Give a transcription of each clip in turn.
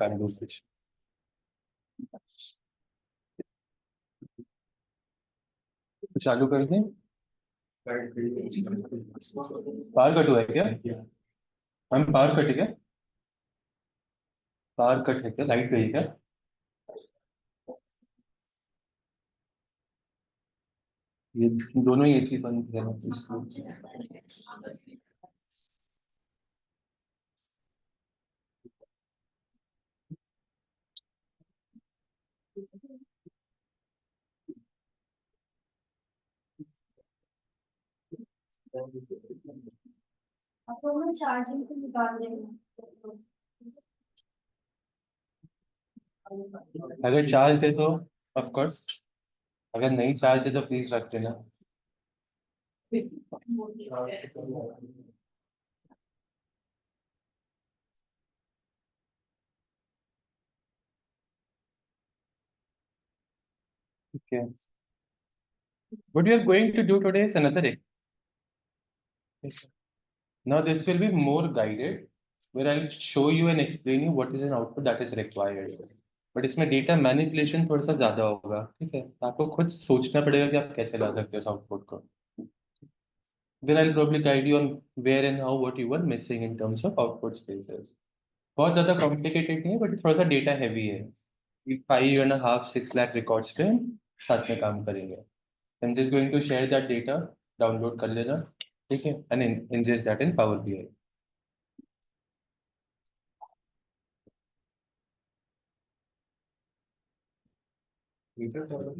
can't do switch. चालू कर दें। पावर कट हुआ है क्या? हम पावर कट है क्या? पावर कट है क्या? लाइट गई क्या? ये दोनों ही एसी बंद है इसलिए। आपको मैं चार्जिंग से निकाल देंगे। अगर चार्ज दे तो ऑफ कोर्स, अगर नहीं चार्ज दे तो प्लीज रख देना। Okay. What you are going to do today is another exercise. Now this will be more guided, where I'll show you and explain you what is an output that is required. But इसमें data manipulation थोड़ा सा ज्यादा होगा, ठीक है? आपको खुद सोचना पड़ेगा कि आप कैसे ला सकते हो आउटपुट को। Then I'll probably guide you on where and how what you were missing in terms of output spaces. बहुत ज्यादा कॉम्प्लिकेटेड नहीं है, बट थोड़ा सा डेटा हैवी है। 5.5-6 लाख रिकॉर्ड्स पे हम साथ में काम करेंगे। I'm just going to share that data, download कर लेना, ठीक है, and ingest that in Power BI. Important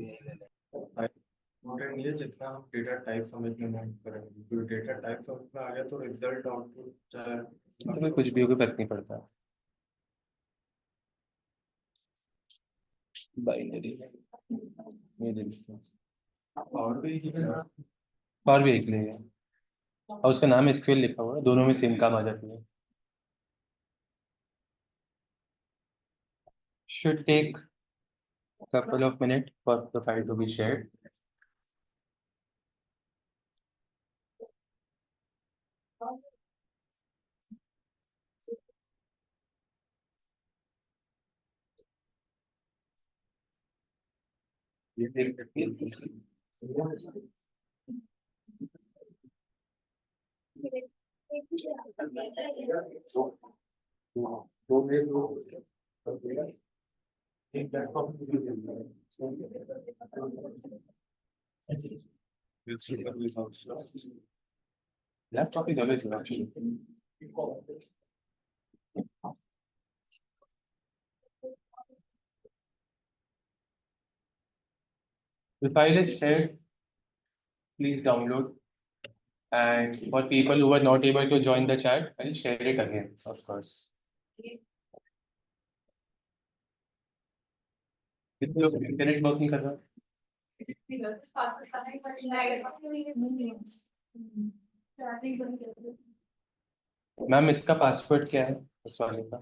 नहीं है जितना हम डेटा टाइप समझ में नहीं करेंगे, क्योंकि डेटा टाइप समझ में आ गया तो रिजल्ट आउटपुट चाहे तो कुछ भी होगा फर्क नहीं पड़ता। बाइनरी ये देखिए, और भी और भी एक लेगा और उसका नाम एसक्यूएल लिखा हुआ है, दोनों में सेम काम आ जाती है। Should take a couple of minutes for the file to be shared. Laptop is always an option. The file is shared. Please download. And for people who are not able to join the chat, I'll share it again, of course. कितने लोग internet work नहीं कर रहा? Ma'am इसका password क्या है उस वाले का?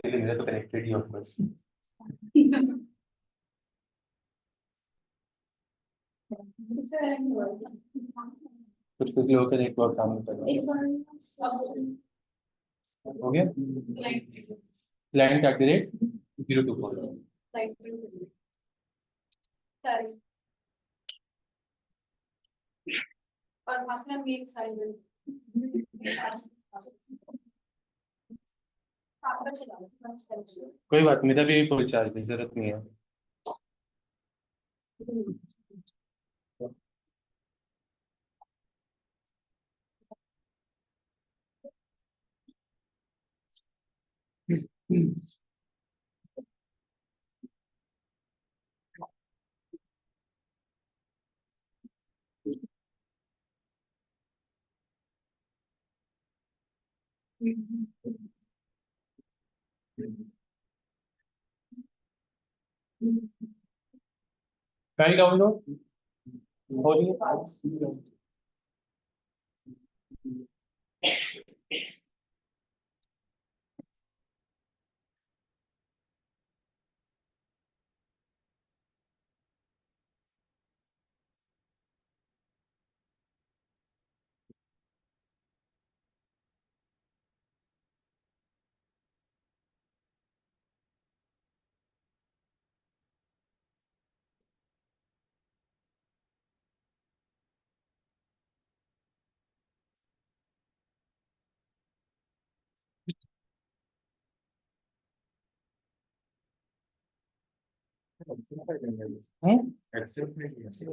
मेरा तो कनेक्टेड ही ऑफ कोर्स। कुछ कुछ लोगों का नेटवर्क काम नहीं कर रहा। हो गया? क्लाइंट @024। और में मेल साइड कोई बात, मेरा भी फुल चार्ज है, जरूरत नहीं है। फाइल डाउनलोड हो रही है।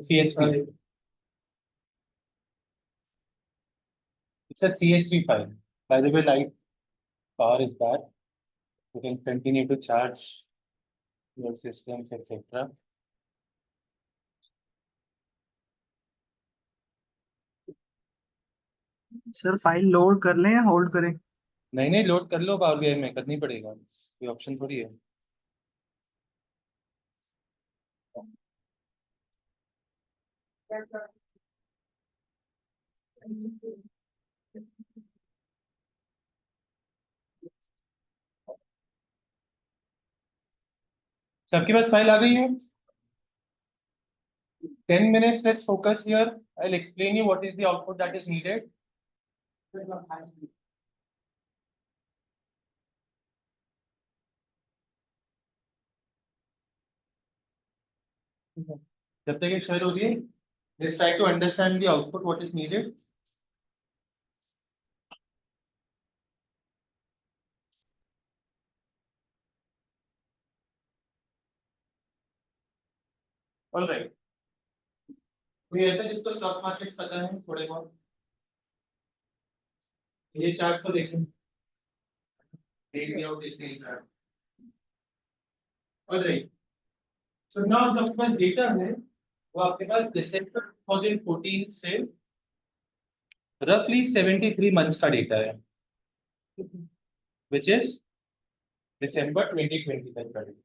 CSV. It's a CSV file. By the way, light power is bad. You can continue to charge your systems, etc. Sir file load कर लें या होल्ड करें? नहीं लोड कर लो, पावर बीआई में करनी पड़ेगा, कोई ऑप्शन थोड़ी है। सबके पास फाइल आ गई है? 10 minutes, let's focus here. I'll explain you what is the output that is needed. जब तक ये शेयर हो रही है, let's try to understand the output, what is needed. All right. कोई ऐसा जिसको स्टॉक मार्केट्स पता है थोड़े बहुत? ये चार्ट तो देखें, देखते हैं chart. All right. So now जो आपके पास डेटा है वो आपके पास दिसंबर 2014 से रफली 73 मंथ्स का डेटा है, which is दिसंबर 2020 तक का डेटा।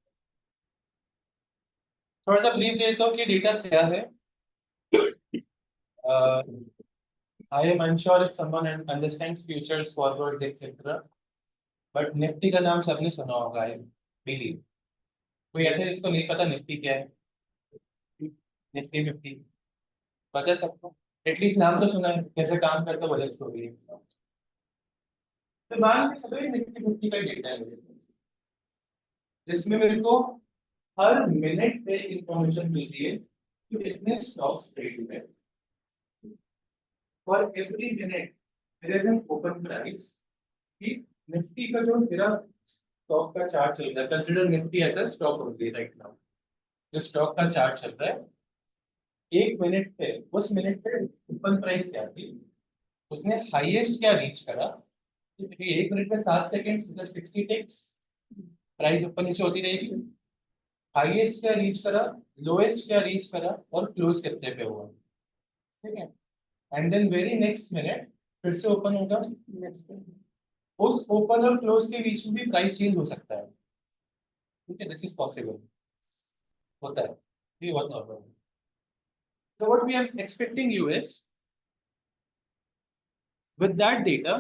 थोड़ा सा ब्रीफ देता हूँ कि डेटा क्या है। I am unsure if someone understands futures, forwards, etc. But Nifty का नाम सबने सुना होगा, I believe. कोई ऐसे जिसको नहीं पता निफ्टी क्या है? निफ्टी फिफ्टी पता है सबको? एटलीस्ट नाम तो सुना है, कैसे काम करता है बजट स्टोरी है। तो मान के सभी निफ्टी फिफ्टी का डेटा है मेरे पास, जिसमें मेरे को हर मिनट पे इंफॉर्मेशन मिलती है कि कितने स्टॉक्स ट्रेड हुए। For every minute there is an open price कि निफ्टी का जो मेरा स्टॉक का चार्ट चल रहा है, consider Nifty as a stock only right now, जो स्टॉक का चार्ट चल रहा है, एक मिनट पे उस मिनट पे ओपन प्राइस क्या थी, उसने हाईएस्ट क्या रीच करा, क्योंकि एक मिनट में 7 सेकंड, मतलब 60 टिक्स प्राइस ऊपर नीचे होती रहेगी। हाईएस्ट क्या रीच करा, लोएस्ट क्या रीच करा और क्लोज कितने पे हुआ, ठीक है। And then very next minute फिर से ओपन होगा, उस ओपन और क्लोज के बीच में भी प्राइस चेंज हो सकता है, ठीक है। दिस इज पॉसिबल, होता है, ये बहुत नॉर्मल है। So what we are expecting you is with that data,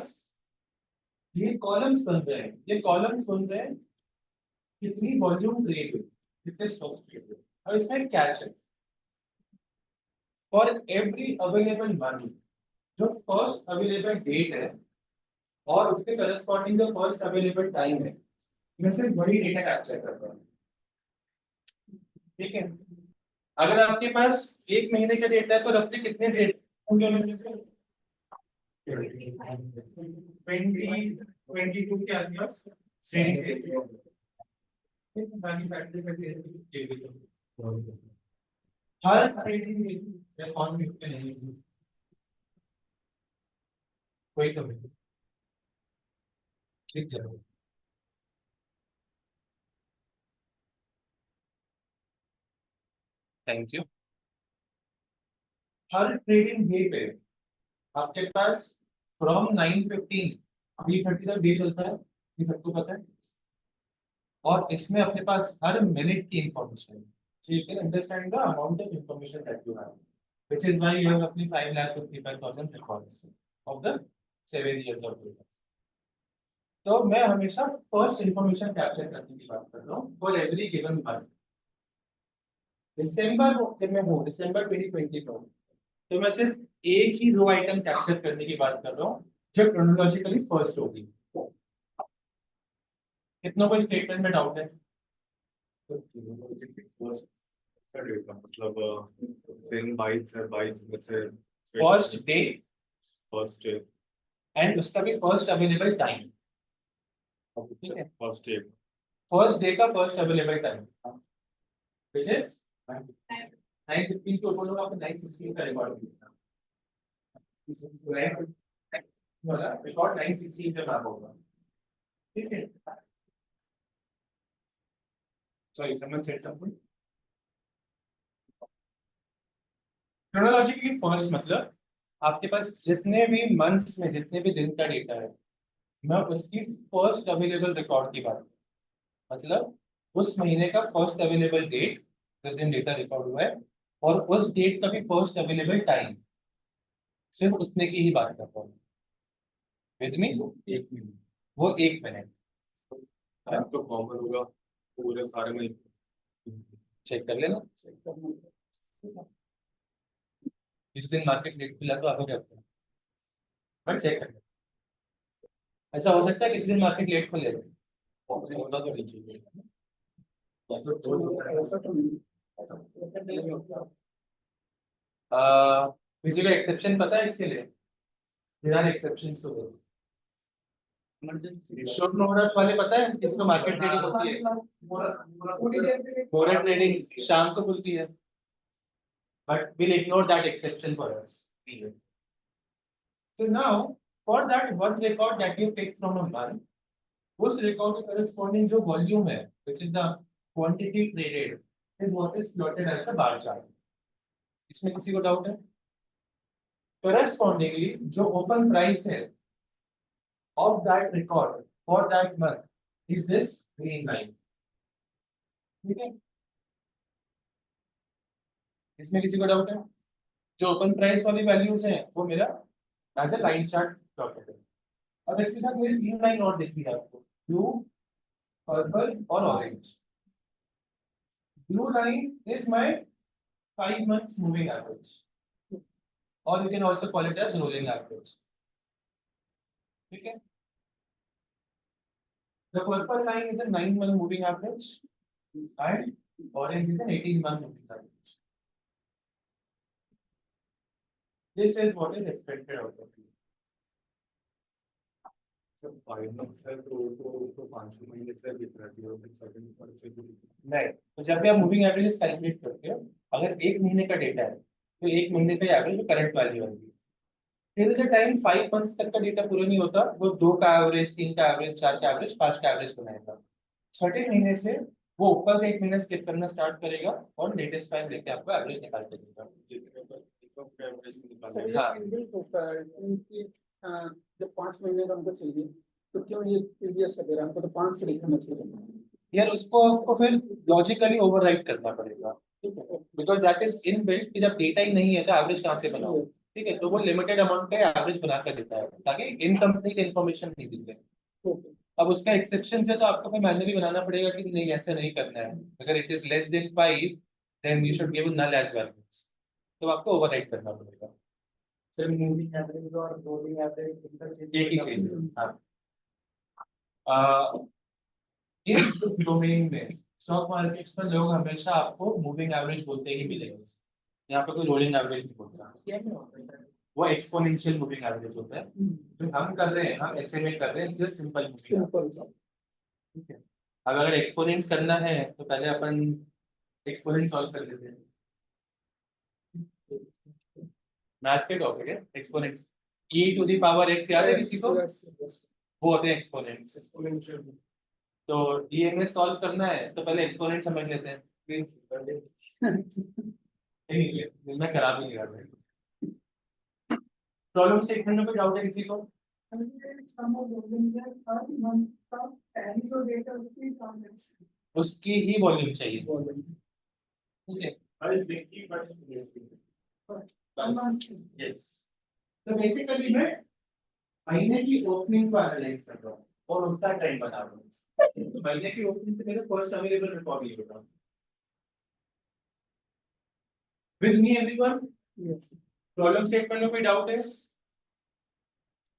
ये कॉलम्स बन रहे हैं, ये कॉलम्स बन रहे हैं कितनी वॉल्यूम ट्रेड हुई, कितने स्टॉक्स ट्रेड हुए। अब इसमें कैच है, फॉर एवरी अवेलेबल मनी, जो फर्स्ट अवेलेबल डेट है और उसके करस्पॉन्डिंग जो फर्स्ट अवेलेबल टाइम है, मैं सिर्फ वही डेटा कैप्चर कर रहा हूँ, ठीक है। अगर आपके पास एक महीने का डेटा है तो रफली कितने डेट होंगे? 22 के आसपास श्रेणी बाकी हर ट्रेडिंग में कौन नहीं कोई तो ठीक चलो। Thank you. Her trading day पे आपके पास फ्रॉम 9:15 3:30 तक डे चलता है, ये सबको पता है। और इसमें अपने पास हर मिनट की इंफॉर्मेशन है, so you can understand the amount of information that you have, which is why you have अपनी 5,55,000 records of the 7 years of data. तो मैं हमेशा फर्स्ट इंफॉर्मेशन कैप्चर करने की बात कर रहा हूँ फॉर एवरी गिवन मंथ। दिसंबर जब मैं हूँ दिसंबर 2020 को, तो मैं सिर्फ एक ही रो आइटम कैप्चर करने की बात कर रहा हूँ जो क्रोनोलॉजिकली फर्स्ट होगी। कितनों को स्टेटमेंट में डाउट है? मतलब दिन 22 में से first day first day and उसका भी फर्स्ट अवेलेबल टाइम, ठीक है। फर्स्ट डे फर्स्ट डे का first available time, which is 915 को बोलो आपको 916 का रिकॉर्ड मिलेगा। वाला रिकॉर्ड 916 पे मैप होगा, ठीक है। Sorry someone said something. Chronology की फर्स्ट मतलब आपके पास जितने भी मंथ्स में जितने भी दिन का डेटा है, मैं उसकी फर्स्ट अवेलेबल रिकॉर्ड की बात करूं। मतलब उस महीने का फर्स्ट अवेलेबल डेट जिस दिन डेटा रिकॉर्ड हुआ है, और उस डेट का भी फर्स्ट अवेलेबल टाइम, सिर्फ उतने की ही बात करता हूँ। विद मी 1 मिनट, वो 1 मिनट तो कॉमन होगा पूरे सारे में। चेक कर लेना। जिस दिन मार्केट रेट खुला तो आपको क्या होता है, बट चेक कर लेना। ऐसा हो सकता है किसी दिन मार्केट लेट खुले, होना तो नहीं चाहिए। किसी का एक्सेप्शन पता है इसके लिए? There are exceptions to this. Short note वाले पता है किसको मार्केट ट्रेडिंग होती है? मोरा ट्रेडिंग शाम को खुलती है, but we'll ignore that exception for us. So now for that one record that you pick from a month, उस रिकॉर्ड के corresponding जो वॉल्यूम है, which is the quantity traded, is what is plotted as the bar chart. इसमें किसी को doubt है? Correspondingly जो open price है of that record for that month is this green line. ठीक है, इसमें किसी को डाउट है? जो ओपन प्राइस वाली वैल्यूज हैं वो मेरा as a line chart plotted है। अब इसके साथ मेरी 3 लाइन और दिख रही है आपको, ब्लू, पर्पल और orange. Blue line is my 5 months moving average, और you can also call it as rolling average. ठीक है, the purple line is a 9 month moving average and orange is an 18 month moving average. This is what is expected out of you. जब 5 months है तो उसको 5 महीने से दिख रहा है, 0.7 से भी नहीं, तो जब भी आप मूविंग एवरेज कैलकुलेट करते हो, अगर 1 महीने का डेटा है तो 1 महीने का एवरेज करंट वैल्यू आएगी। टिल द टाइम 5 months तक का डेटा पूरा नहीं होता, वो 2 का एवरेज, 3 का एवरेज, 4 का एवरेज, 5 का एवरेज बनाएगा। 6 महीने से वो ऊपर से 1 महीना स्किप करना स्टार्ट करेगा और लेटेस्ट टाइम लेके आपको एवरेज निकाल के देगा। जितने पर इनकम का एवरेज सर निकालना ये हाँ। इंडिक होता है क्योंकि जब 5 महीने का हमको चाहिए तो क्यों ये प्रीवियस का दे रहा है, हमको तो 5 से लिखना चाहिए। यार उसको आपको फिर लॉजिकली ओवरराइट करना पड़ेगा, ठीक है, बिकॉज दैट इज इनबिल्ट कि जब डेटा ही नहीं है तो एवरेज कहाँ से बनाओ। ठीक है, तो वो लिमिटेड अमाउंट का एवरेज बना कर देता है ताकि इनकम्प्लीट इन्फॉर्मेशन नहीं दिखे। अब उसका एक्सेप्शन है तो आपको फिर मैन्युअली बनाना पड़ेगा कि नहीं ऐसे नहीं करना है। अगर it is less than 5 then you should give null as values, तो आपको ओवरराइट करना पड़ेगा। सर मूविंग एवरेज और रोलिंग एवरेज एक ही चीज है। हाँ, इस डोमेन में स्टॉक मार्केट्स में लोग हमेशा आपको मूविंग एवरेज बोलते ही मिलेंगे, यहाँ पे कोई रोलिंग एवरेज नहीं बोलता। क्या नहीं होता है वो एक्सपोनेंशियल मूविंग एवरेज होता है। जो हम कर रहे हैं, हम ऐसे में कर रहे हैं जस्ट सिंपल मूविंग। सिंपल। ठीक है, अब अगर एक्सपोनेंट्स करना है तो पहले अपन एक्सपोनेंट सॉल्व कर लेते हैं। मैथ्स के टॉपिक है exponents. e to the power x याद है किसी को? वो होते हैं एक्सपोनेंट्स। एक्सपोनेंशियल तो डीएमएस सॉल्व करना है तो पहले एक्सपोनेंट समझ लेते हैं। नहीं, मैं खराब ही नहीं कर रहा। प्रॉब्लम स्टेटमेंट में कोई डाउट है किसी को? उसकी ही वॉल्यूम चाहिए। ठीक है, यस। तो बेसिकली मैं महीने की ओपनिंग को एनालाइज कर रहा हूँ और उसका टाइम बना रहा हूँ। तो महीने की ओपनिंग से मेरे फर्स्ट अवेलेबल रिकॉर्ड ये होगा। With me everyone? Problem statement में कोई डाउट है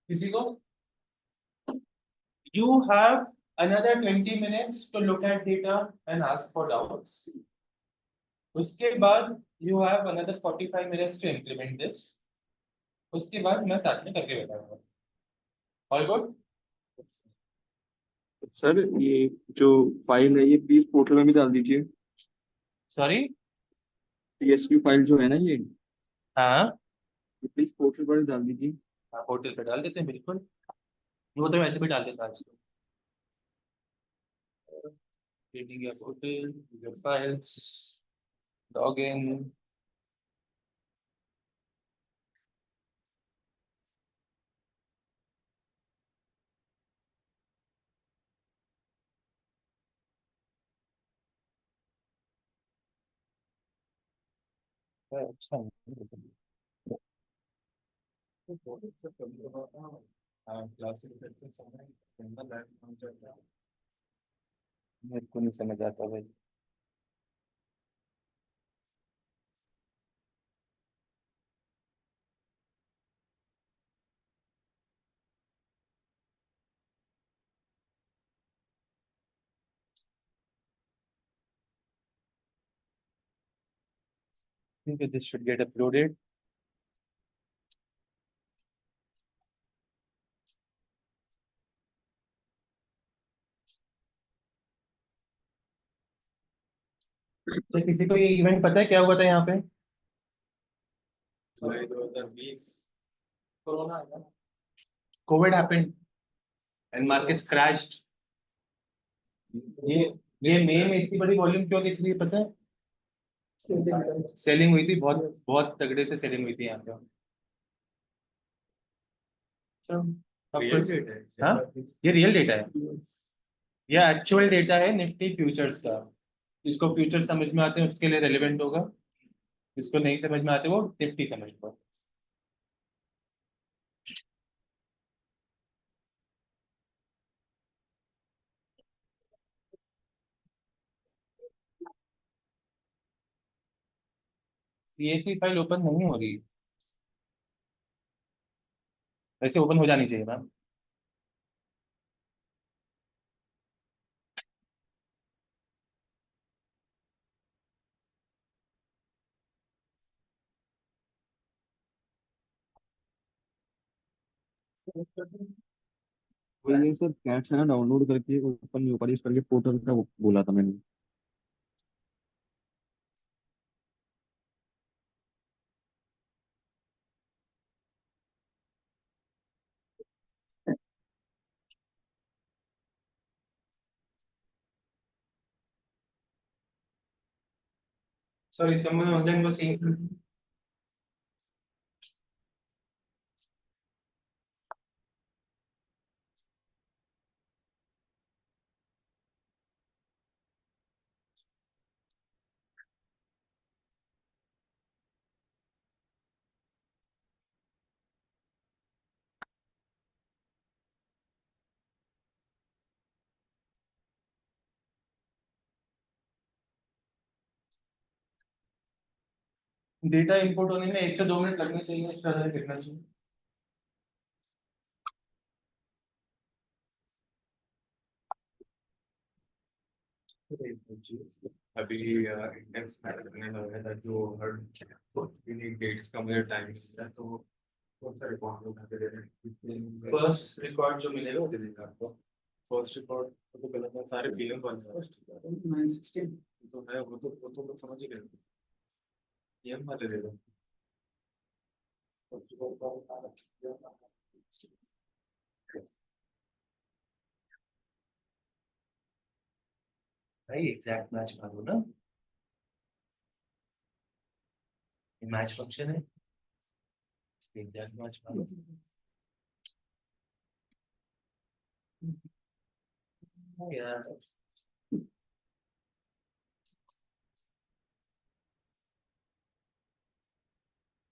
किसी को? You have another 20 minutes to look at data and ask for doubts. उसके बाद you have another 45 minutes to implement this. उसके बाद मैं साथ में करके बताऊंगा। All good? सर ये जो फाइल है ये प्लीज पोर्टल में भी डाल दीजिए। सॉरी। TSP फाइल जो है ना ये, हाँ प्लीज पोर्टल पर डाल दीजिए। हाँ, पोर्टल पे डाल देते हैं बिल्कुल। वो तो वैसे भी डाल देता आज तो। Creating your portal, your files, login. अच्छा क्लासिक करते समय सिंगल लाइन काम चलता है। मेरे को नहीं समझ आता भाई। ठीक है, this should get uploaded. तो किसी को ये इवेंट पता है क्या हुआ था यहाँ पे? जुलाई 2020 कोरोना आया, Covid happened and markets crashed. ये ये मई में इतनी बड़ी वॉल्यूम क्यों दिख रही है पता है? सेलिंग हुई थी, बहुत बहुत तगड़े से सेलिंग हुई थी यहाँ पे। अब रियल कुछ- डेट है। हाँ, ये रियल डेटा है, ये एक्चुअल डेटा है निफ्टी फ्यूचर्स का। जिसको फ्यूचर समझ में आते हैं उसके लिए रेलिवेंट होगा, जिसको नहीं समझ में आते वो निफ्टी समझ लो। CAC फाइल ओपन नहीं हो रही, वैसे ओपन हो जानी चाहिए मैम। वो ये सर कैट्स है ना, डाउनलोड करके ओपन नहीं हो पा रही, इस करके पोर्टल का बोला था मैंने। Sorry, someone online was saying data import होने में 1 से 2 मिनट लगने चाहिए, इससे ज्यादा नहीं लगना चाहिए। अभी इंडेक्स करने लगा था जो हर यूनिक डेट्स का मुझे टाइम है तो कौन सा रिकॉर्ड होगा दे रहे हैं। फर्स्ट रिकॉर्ड जो मिलेगा वो दे देगा आपको। फर्स्ट रिकॉर्ड तो गलत है, सारे पीएम वाले फर्स्ट 916 तो है, वो तो लोग समझ ही गए। पीएम वाले दे दो। भाई एग्जैक्ट मैच मारो ना, ये मैच फंक्शन है, एग्जैक्ट मैच मारो। यार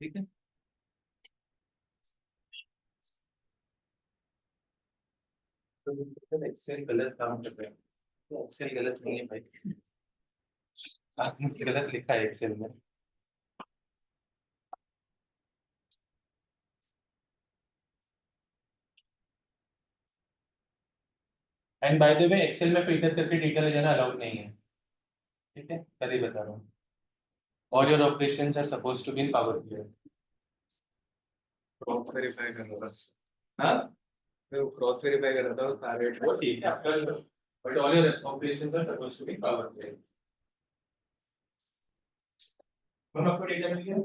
ठीक है, तो एक्सेल गलत काम कर रहे हैं। एक्सेल गलत नहीं है भाई, आपने गलत लिखा है एक्सेल में। And by the way Excel में फिल्टर करके डेटा ले जाना अलाउड नहीं है, ठीक है, कल ही बता रहा हूँ। All your operations are supposed to be in power BI। Cross verify करना बस। हाँ मैं क्रॉस वेरीफाई कर रहा था सारे। वो ठीक है, आप कर लो, but all your operations are supposed to be power BI। हम आपको डेटा मिल गया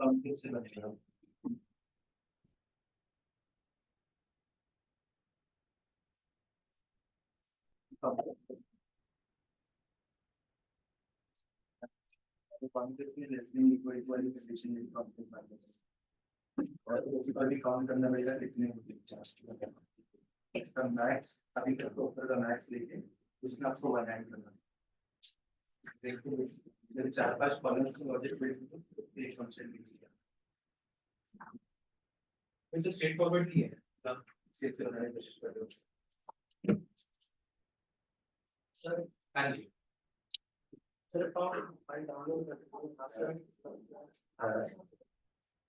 कंपनी से बचेगा और उसी पर भी काउंट करना पड़ेगा कितने इसका मैक्स अभी तक तो ऊपर का मैक्स लेके उसमें आपको वन ऐड करना देखो जब 4-5 कॉलम्स में लॉजिक बिल्ड एक फंक्शन लिख दिया तो स्ट्रेट फॉरवर्ड ही है मतलब सेव से बनाने की कोशिश कर रहे हो सर हाँ जी सर फाइल डाउनलोड करके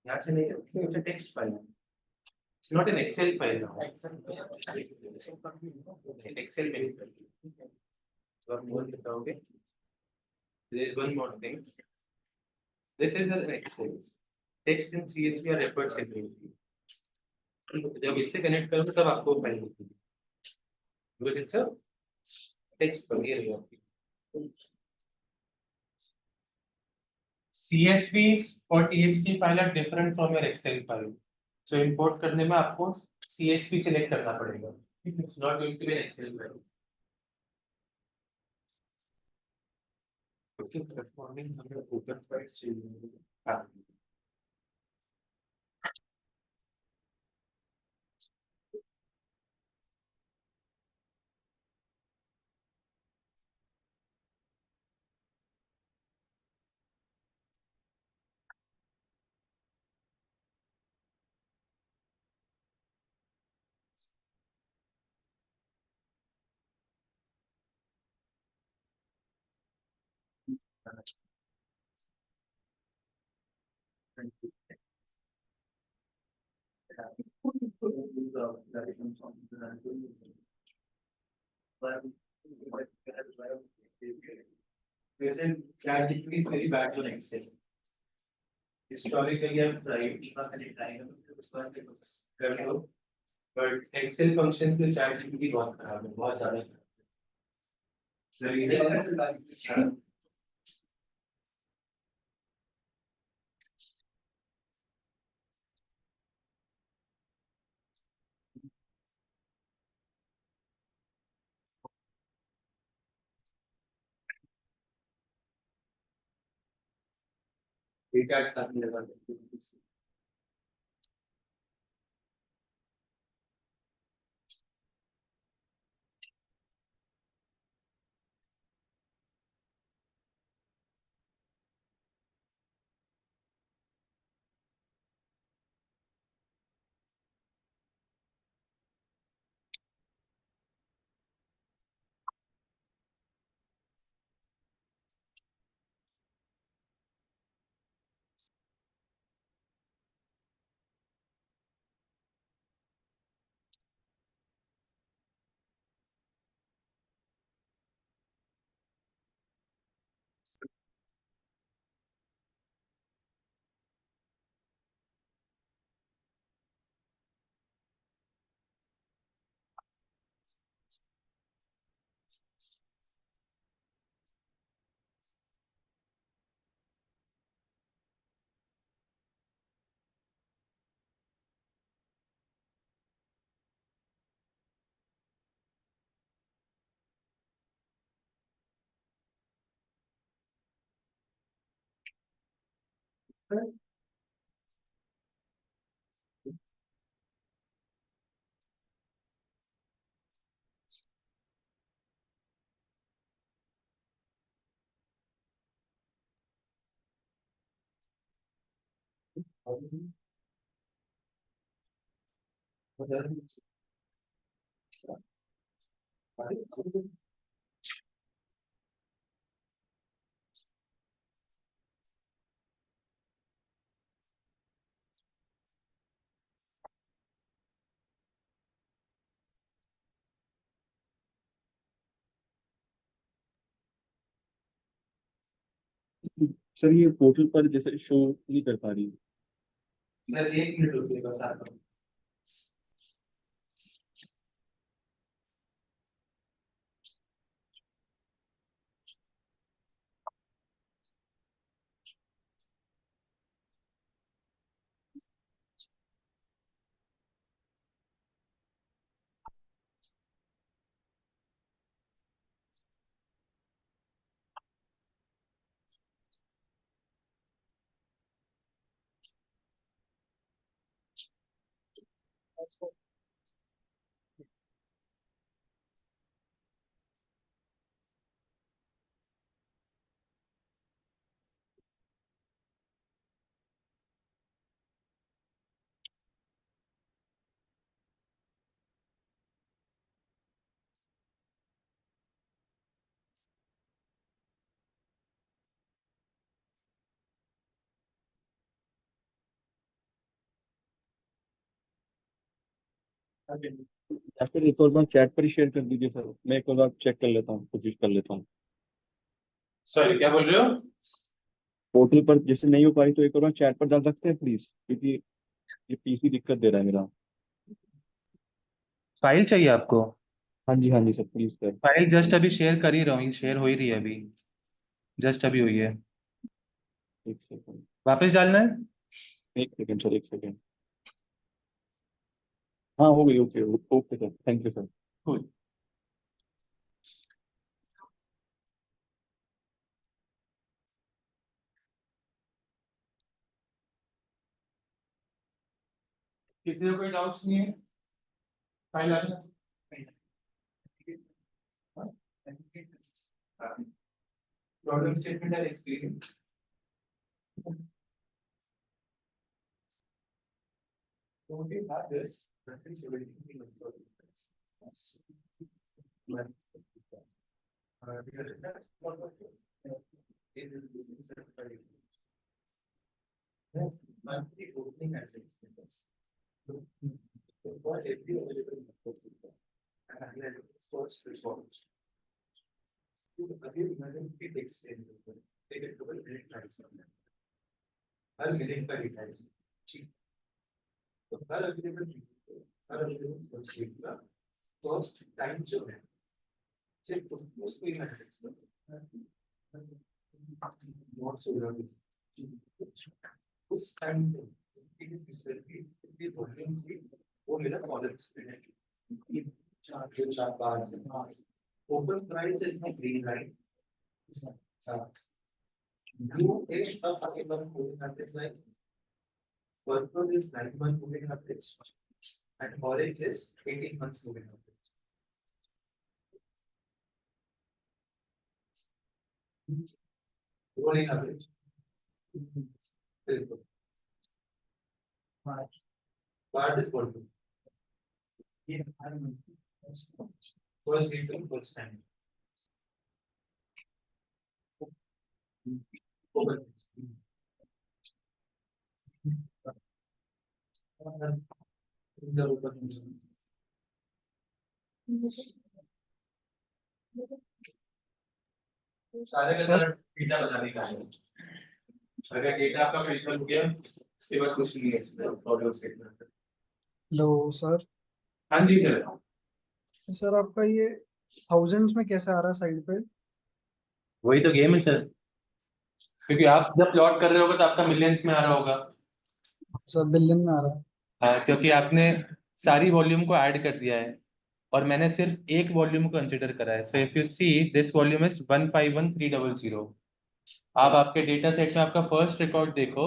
यहाँ से नहीं it's a text file it's not an Excel file now Excel में तो आप बोल बताओगे there is one more thing this is an Excel text in CSV are referred separately जब इससे कनेक्ट करोगे तब आपको फाइल मिलेगी because it's a text file ये रही आपकी CSVs और TXT file are different from your Excel file. So import करने में आपको CSV select करना पड़ेगा. It's not going to be an Excel file. उसके corresponding हमें Google Files चाहिए. हाँ. वैसे ChatGPT is very bad on Excel. Historically, I've tried कर लो, but Excel function पे ChatGPT बहुत खराब है, बहुत ज़्यादा खराब है. The reason Rechat साथ में लगा सकते हैं. सर ये पोर्टल पर जैसे शो नहीं कर पा रही। सर 1 मिनट रुकिए बस आता हूँ। या फिर एक और बार चैट पर ही शेयर कर दीजिए सर, मैं एक और बार चेक कर लेता हूँ, कोशिश कर लेता हूँ। सॉरी, क्या बोल रहे हो? पोर्टल पर जैसे नहीं हो पाई तो एक और बार चैट पर डाल सकते हैं प्लीज, क्योंकि ये पीसी दिक्कत दे रहा है मेरा। फाइल चाहिए आपको? हाँ जी sir, please sir. File just अभी शेयर कर ही रहा हूँ, शेयर हो ही रही है अभी, जस्ट अभी हुई है। एक सेकंड, वापस डालना है? एक सेकंड सर, एक सेकंड। हाँ हो गई, okay okay sir, thank you sir. Cool. किसी को कोई डाउट्स नहीं है? फाइल आ गया? प्रॉब्लम स्टेटमेंट है experience. So we have this 2017 yes, monthly opening as expenses. Was every available and I had first response. Again, it takes take it to a minute price on that. Her minute का device ठीक तो हर available first का first time जो है सिर्फ उसको ही message notes हो रहा उस टाइम पे वॉल्यूम की वो मेरा कॉलम स्पीड है 4 open price is my green line blue is a 5-month moving average line. Purple is 9-month moving average, and orange is 18 months moving average. Rolling average. Very good. Part is purple. First into first time. Open. The open. सारे का सारा data बनाने का है। अगर data आपका filter हो गया उसके बाद कुछ नहीं है इसमें प्रॉब्लम स्टेटमेंट। लो सर। हाँ जी सर। सर आपका ये थाउजेंड्स में कैसे आ रहा है साइड पे? वही तो गेम है सर, क्योंकि आप जब प्लॉट कर रहे होगे तो आपका मिलियंस में आ रहा होगा। सर बिलियन में आ रहा है। क्योंकि आपने सारी वॉल्यूम को ऐड कर दिया है और मैंने सिर्फ एक वॉल्यूम को कंसिडर करा है। So if you see this volume is 151300। आप आपके डेटा सेट में आपका फर्स्ट रिकॉर्ड देखो,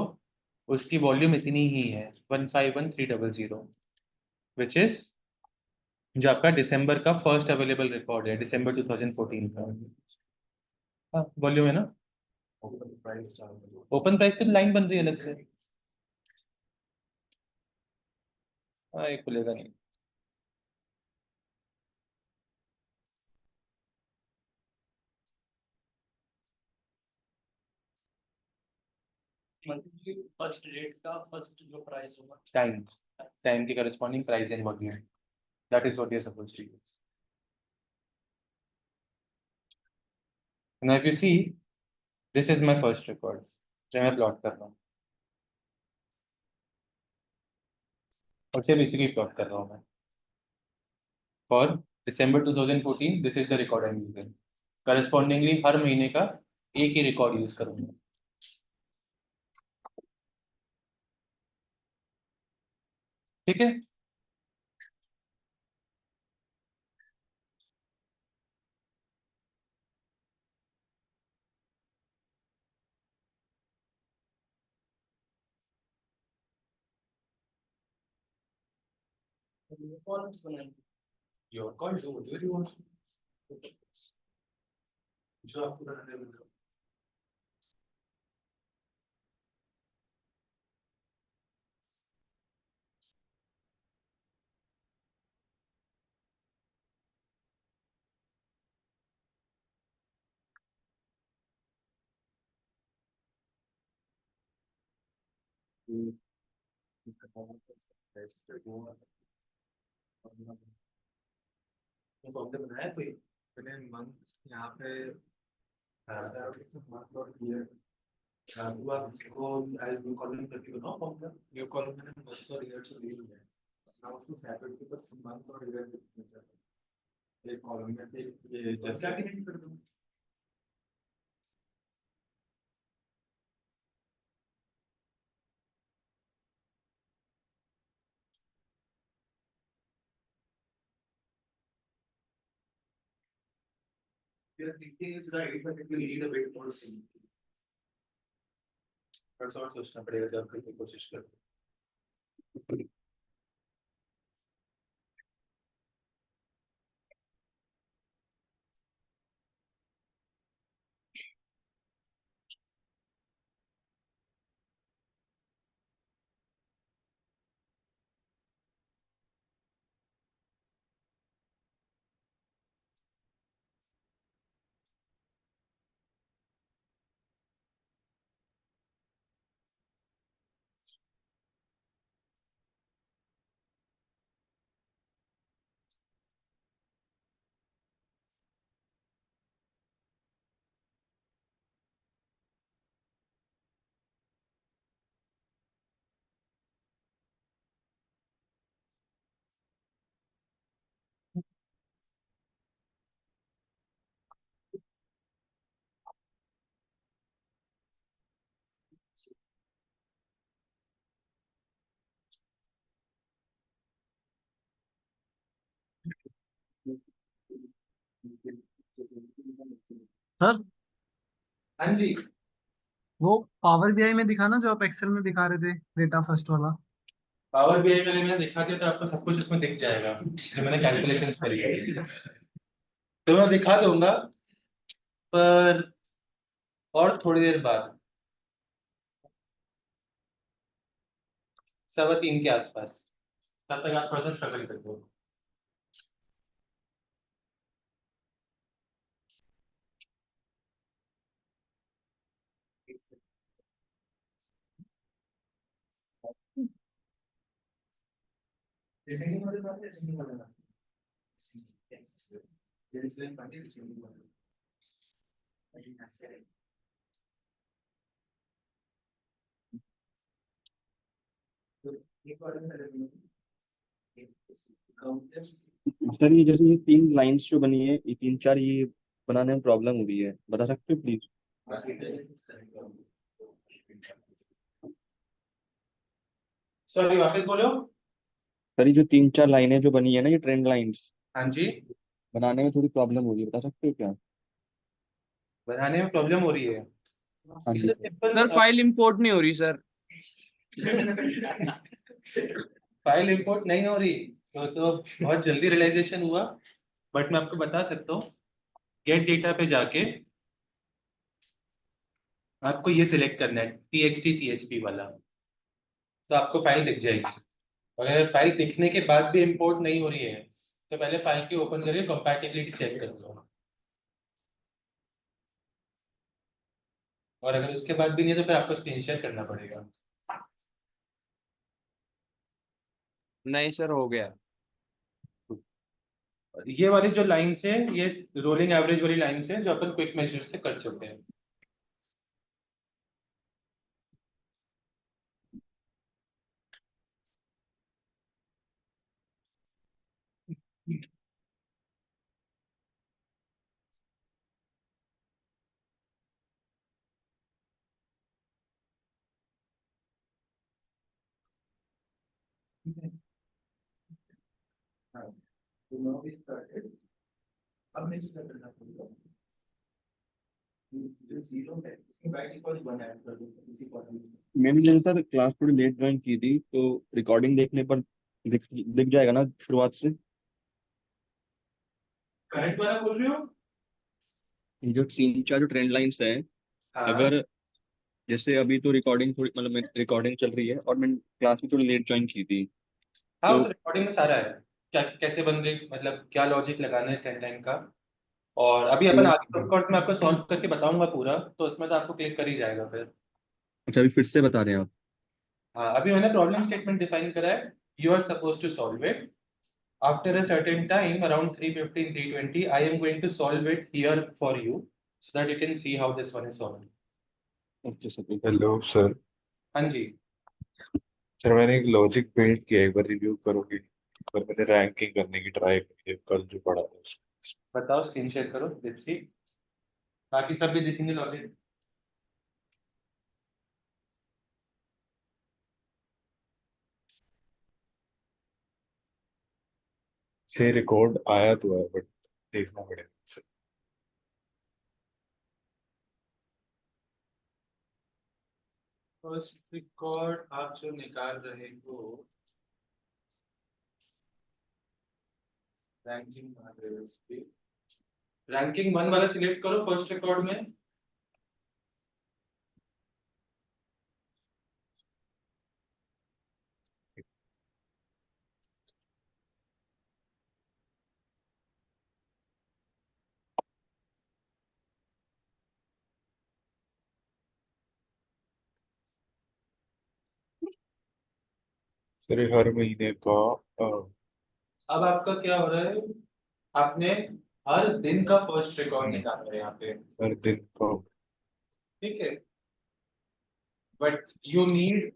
उसकी वॉल्यूम इतनी ही है 151300, विच इज जो आपका दिसंबर का फर्स्ट अवेलेबल रिकॉर्ड है, दिसंबर 2014 का। हाँ वॉल्यूम है ना। ओपन प्राइस की लाइन बन रही है अलग से। हाँ ये खुलेगा नहीं। फर्स्ट रेट का फर्स्ट जो प्राइस होगा टाइम टाइम की corresponding price in volume, that is what you are supposed to use. Now if you see this is my first record जो मैं प्लॉट कर रहा हूँ, और सिर्फ इसी की प्लॉट कर रहा हूँ मैं। For December 2014 this is the record I am using. Correspondingly हर महीने का एक ही रिकॉर्ड यूज करूंगा। ठीक है। Your call, do what you want, जो आपको बनाना है वो करो। फॉर्मूला बनाया कोई मैंने मंथ यहाँ पे मंथ और ईयर हुआ को एज न्यू कॉलम करके बनाओ फॉर्मूला। न्यू कॉलम मैंने मंथ और ईयर से ली है, नाउ उसको सेपरेट के बस मंथ और ईयर लिखना चाहिए एक कॉलम में। ये जैसा कि कर दूं your thinking is right but it will need a bit more thinking। थोड़ा और सोचना पड़ेगा जब करने की कोशिश करो। सर हाँ जी, वो पावर बीआई में दिखाना जो आप एक्सेल में दिखा रहे थे, डेटा फर्स्ट वाला। पावर बीआई में मैंने दिखा दिया तो आपको सब कुछ इसमें दिख जाएगा जो मैंने कैलकुलेशंस करी है। तो मैं दिखा दूंगा, पर और थोड़ी देर बाद 3:15 के आसपास, तब तक आप थोड़ा सा स्ट्रगल कर दो। सर ये जैसे ये 3 लाइंस जो बनी है, ये 3 4 ये बनाने में प्रॉब्लम हो रही है, बता सकते हो प्लीज? सॉरी, वापस बोलो। सर ये जो 3 4 लाइनें जो बनी है ना, ये ट्रेंड लाइंस हाँ जी, बनाने में थोड़ी प्रॉब्लम हो रही है, बता सकते हो क्या? बनाने में प्रॉब्लम हो रही है। हाँ जी सर। सर फाइल इंपोर्ट नहीं हो रही सर। फाइल इंपोर्ट नहीं हो रही तो बहुत जल्दी रियलाइजेशन हुआ, बट मैं आपको बता सकता हूँ। गेट डेटा पे जाके आपको ये सिलेक्ट करना है txt csv वाला, तो आपको फाइल दिख जाएगी। और अगर फाइल दिखने के बाद भी इंपोर्ट नहीं हो रही है तो पहले फाइल की ओपन करके कंपैटिबिलिटी चेक कर लो, और अगर उसके बाद भी नहीं है तो फिर आपको स्क्रीन शेयर करना पड़ेगा। नहीं सर हो गया। ये वाली जो लाइन्स है ये रोलिंग एवरेज वाली लाइन्स है जो अपन क्विक मेजर से कर चुके हैं। हाँ, तो now we started. अब नहीं चेक करना पड़ेगा। जो जीरो है उसके बाय डिफॉल्ट 1 ऐड कर दो इसी कॉलम में। मैंने जैसे सर क्लास थोड़ी लेट ज्वाइन की थी, तो रिकॉर्डिंग देखने पर दिख जाएगा ना शुरुआत से? करेक्ट वाला बोल रहे हो? ये जो 3-4 जो ट्रेंड लाइंस हैं, हाँ। अगर जैसे अभी तो रिकॉर्डिंग थोड़ी मतलब रिकॉर्डिंग चल रही है और मैंने क्लास भी थोड़ी लेट ज्वाइन की थी, हाँ वो तो तो रिकॉर्डिंग में सारा है, क्या कैसे बन रही, मतलब क्या लॉजिक लगाना है ट्रेंड लाइन का। और अभी अपन तो आगे रिकॉर्ड में आपको सॉल्व करके बताऊंगा पूरा, तो उसमें तो आपको क्लिक कर ही जाएगा फिर। अच्छा अभी फिर से बता रहे हैं आप? हाँ अभी मैंने प्रॉब्लम स्टेटमेंट डिफाइन करा है, you are suppose to solve it after a certain time around 3:15 3:20 I am going to solve it here for you so that you can see how this one is solved. Okay sir. Hello sir. हाँ जी। Sir मैंने एक logic build किया है, एक बार review करोगे? पर मैंने रैंकिंग करने की ट्राई की है कल जो पढ़ा था उसमें। बताओ, स्क्रीन शेयर करो, लेट्स सी, बाकी सब भी दिखेंगे लॉजिक। से रिकॉर्ड आया तो है बट देखना पड़ेगा सर। फर्स्ट रिकॉर्ड आप जो निकाल रहे हो, रैंकिंग रैंकिंग 1 वाला सिलेक्ट करो फर्स्ट रिकॉर्ड में। सर ये हर महीने का अब आपका क्या हो रहा है, आपने हर दिन का फर्स्ट रिकॉर्ड निकाला है यहाँ पे, हर दिन का। ठीक है, but you need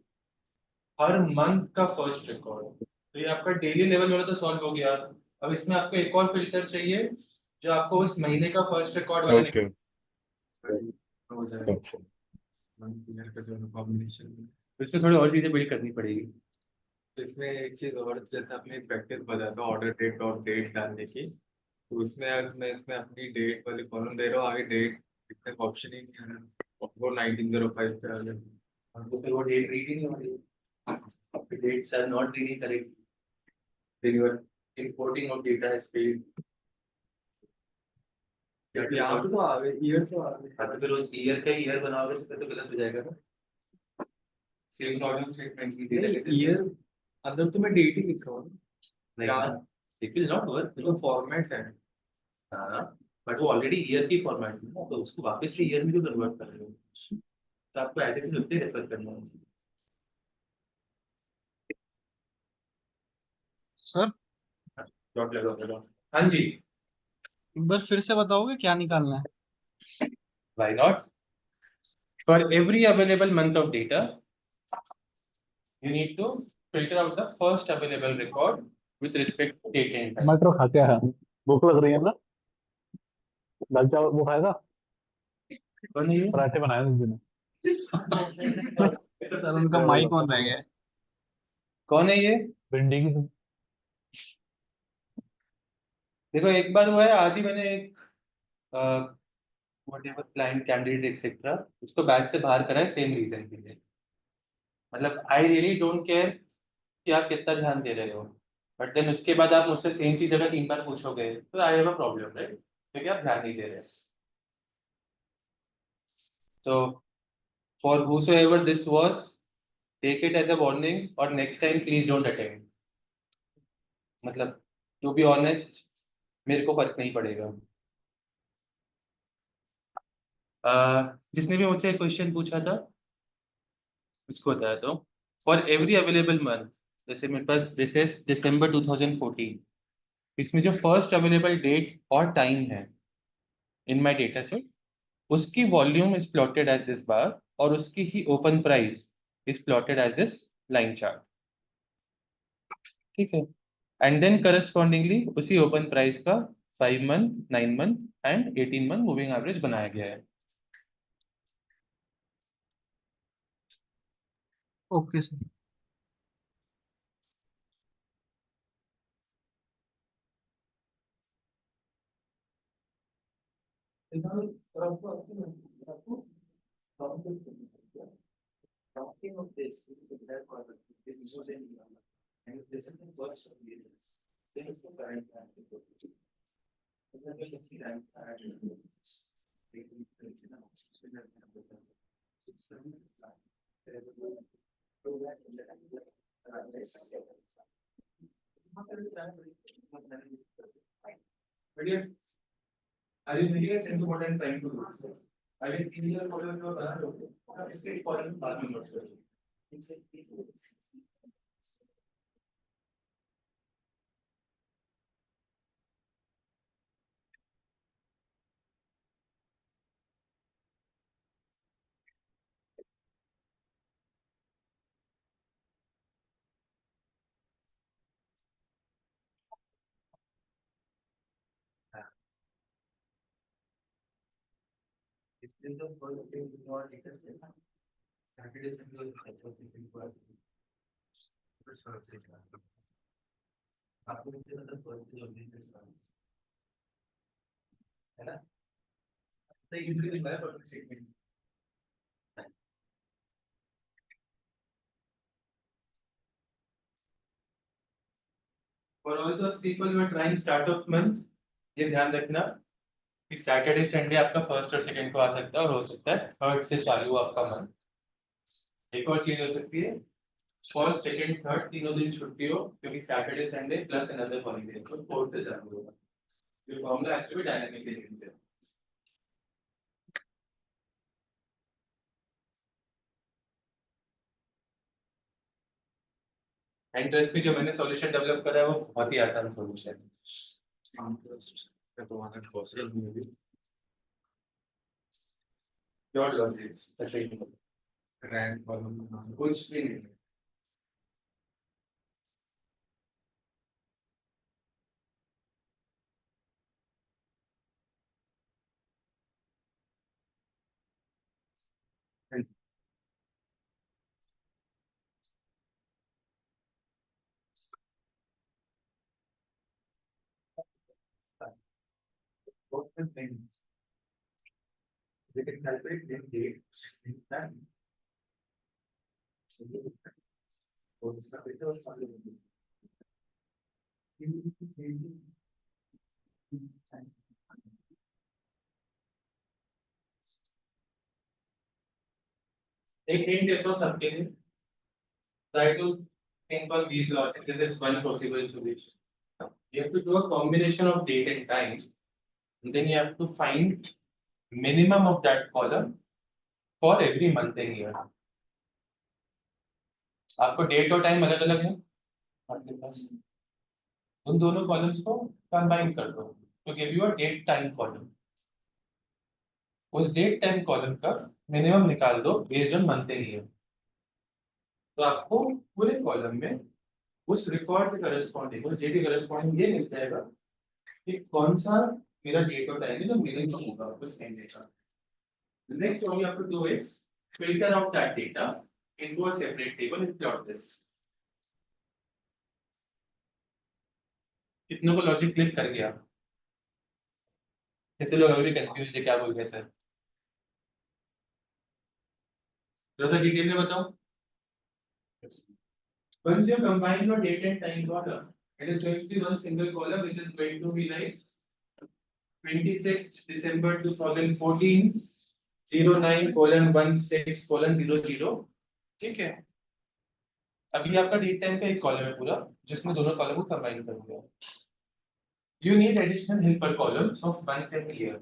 her month का फर्स्ट रिकॉर्ड। तो ये आपका डेली लेवल वाला तो सॉल्व हो गया, अब इसमें आपको एक और फिल्टर चाहिए जो आपको उस महीने का फर्स्ट रिकॉर्ड वाला ओके। हो जाएगा मंथ ईयर का जो कॉम्बिनेशन। इसमें थोड़ी और चीजें बिल्ड करनी पड़ेगी। इसमें एक चीज और, जैसे आपने एक प्रैक्टिस बताया था ऑर्डर डेट और डेट डालने की, तो उसमें अगर मैं इसमें अपनी डेट वाली कॉलम दे रहा हूँ, आगे डेट इसमें ऑप्शन ही नहीं आ रहा, वो 1905 पे आ गया। और तो फिर वो डेट रीड ही नहीं हो रही, dates are not reading correct, then your importing of data is failed। यहाँ पे तो आ गए, ईयर तो आ गए। हाँ तो फिर उस ईयर का ईयर बनाओगे तो फिर तो गलत हो जाएगा ना। सेम प्रॉब्लम स्टेटमेंट की थी ईयर अंदर तो मैं डेट ही लिख रहा हूँ। नहीं, इट विल नॉट वर्क। तो फॉर्मेट है। हाँ बट वो ऑलरेडी ईयर की फॉर्मेट में है, तो उसको वापस से ईयर में जो कन्वर्ट कर रहे हो, तो आपको एज इट इज उतने रेफर करना है। सर डॉट लगाओ। हाँ जी। एक बार फिर से बताओगे क्या निकालना है? Why not, for every available month of data you need to filter out the first available record with respect to date and time। टमाटर खा क्या है? भूख लग रही है ना? दाल चावल वो खाएगा? कौन है ये? पराठे बनाए उस दिन। सर उनका माइक ऑन रह गया है। कौन है ये? भिंडी की देखो एक बार हुआ है, आज ही मैंने एक व्हाटएवर क्लाइंट कैंडिडेट एक्सेट्रा उसको बैच से बाहर करा है सेम रीजन के लिए। मतलब आई रियली डोंट केयर कि आप कितना ध्यान दे रहे हो, बट देन उसके बाद आप मुझसे सेम चीज अगर 3 बार पूछोगे तो I have a problem, right, क्योंकि आप ध्यान नहीं दे रहे। तो for whosoever this was, take it as a warning और next time please don't attend। मतलब टू बी ऑनेस्ट मेरे को फर्क नहीं पड़ेगा। जिसने भी मुझसे क्वेश्चन पूछा था उसको बताया, तो फॉर एवरी अवेलेबल मंथ, जैसे मेरे पास दिस इज दिसंबर 2014, इसमें जो फर्स्ट अवेलेबल डेट और टाइम है इन माय डेटा सेट, उसकी volume is plotted as this bar और उसकी ही open price is plotted as this line chart, ठीक है। एंड देन करस्पॉन्डिंगली उसी ओपन प्राइस का 5 month 9 month and 18 month moving average बनाया गया है। Okay sir. Talking of this, that column is more than enough. And if this is the first of the years, then it's the current plan. And then you see that they can put it now. So that it's the plan. So that is but yet, are you making a sense of what I'm trying to do? I mean, in your whatever you are doing, it's very important part of yourself. It's a it's in the first thing you know, it is Saturday, Sunday, I was thinking for आपको इससे मतलब first day of business है ना? तो usually by public statement. For all those people who are trying start of month, ये ध्यान रखना कि सैटरडे संडे आपका फर्स्ट और सेकंड को आ सकता है और हो सकता है थर्ड से चालू आपका मंथ। एक और चीज हो सकती है फर्स्ट सेकंड थर्ड तीनों दिन छुट्टी हो क्योंकि Saturday Sunday plus another holiday तो फोर्थ से चालू होगा। ये formula has to be dynamically changed. Interest पे जो मैंने सॉल्यूशन डेवलप करा है वो बहुत ही आसान सॉल्यूशन है। तुम्हारा पॉसिबल नहीं है योर लॉजिक्स रैंक कॉलम कुछ भी नहीं। Both the things. We can calculate the date in time. एक हिंट देता हूँ सबके लिए। Try to think on these logics. This is one possible solution. You have to do a combination of date and time, and then you have to find minimum of that column for every month and year. आपको date और time अलग अलग है आपके पास, उन दोनों columns को combine कर दो तो give you a date time column. उस डेट टाइम कॉलम का मिनिमम निकाल दो based on month and year, तो आपको पूरे कॉलम में उस रिकॉर्ड के करस्पॉन्डिंग उस डेट के करस्पॉन्डिंग ये मिल जाएगा कि कौन सा मेरा डेट और टाइम है जो मिनिमम होगा उस टाइम का। Next what you have to do is filter out that data into a separate table and plot this. कितनों को लॉजिक क्लिक कर गया? कितने लोग अभी कंफ्यूज है क्या बोल रहे सर? थोड़ा डिटेल में बताओ। Once you combine your date and time column, it is going to be one single column which is going to be like 26 December 2014 09:16:00। ठीक है, अभी आपका डेट टाइम का एक कॉलम है पूरा जिसमें दोनों कॉलम को कंबाइन कर दिया। You need additional helper columns of month and year.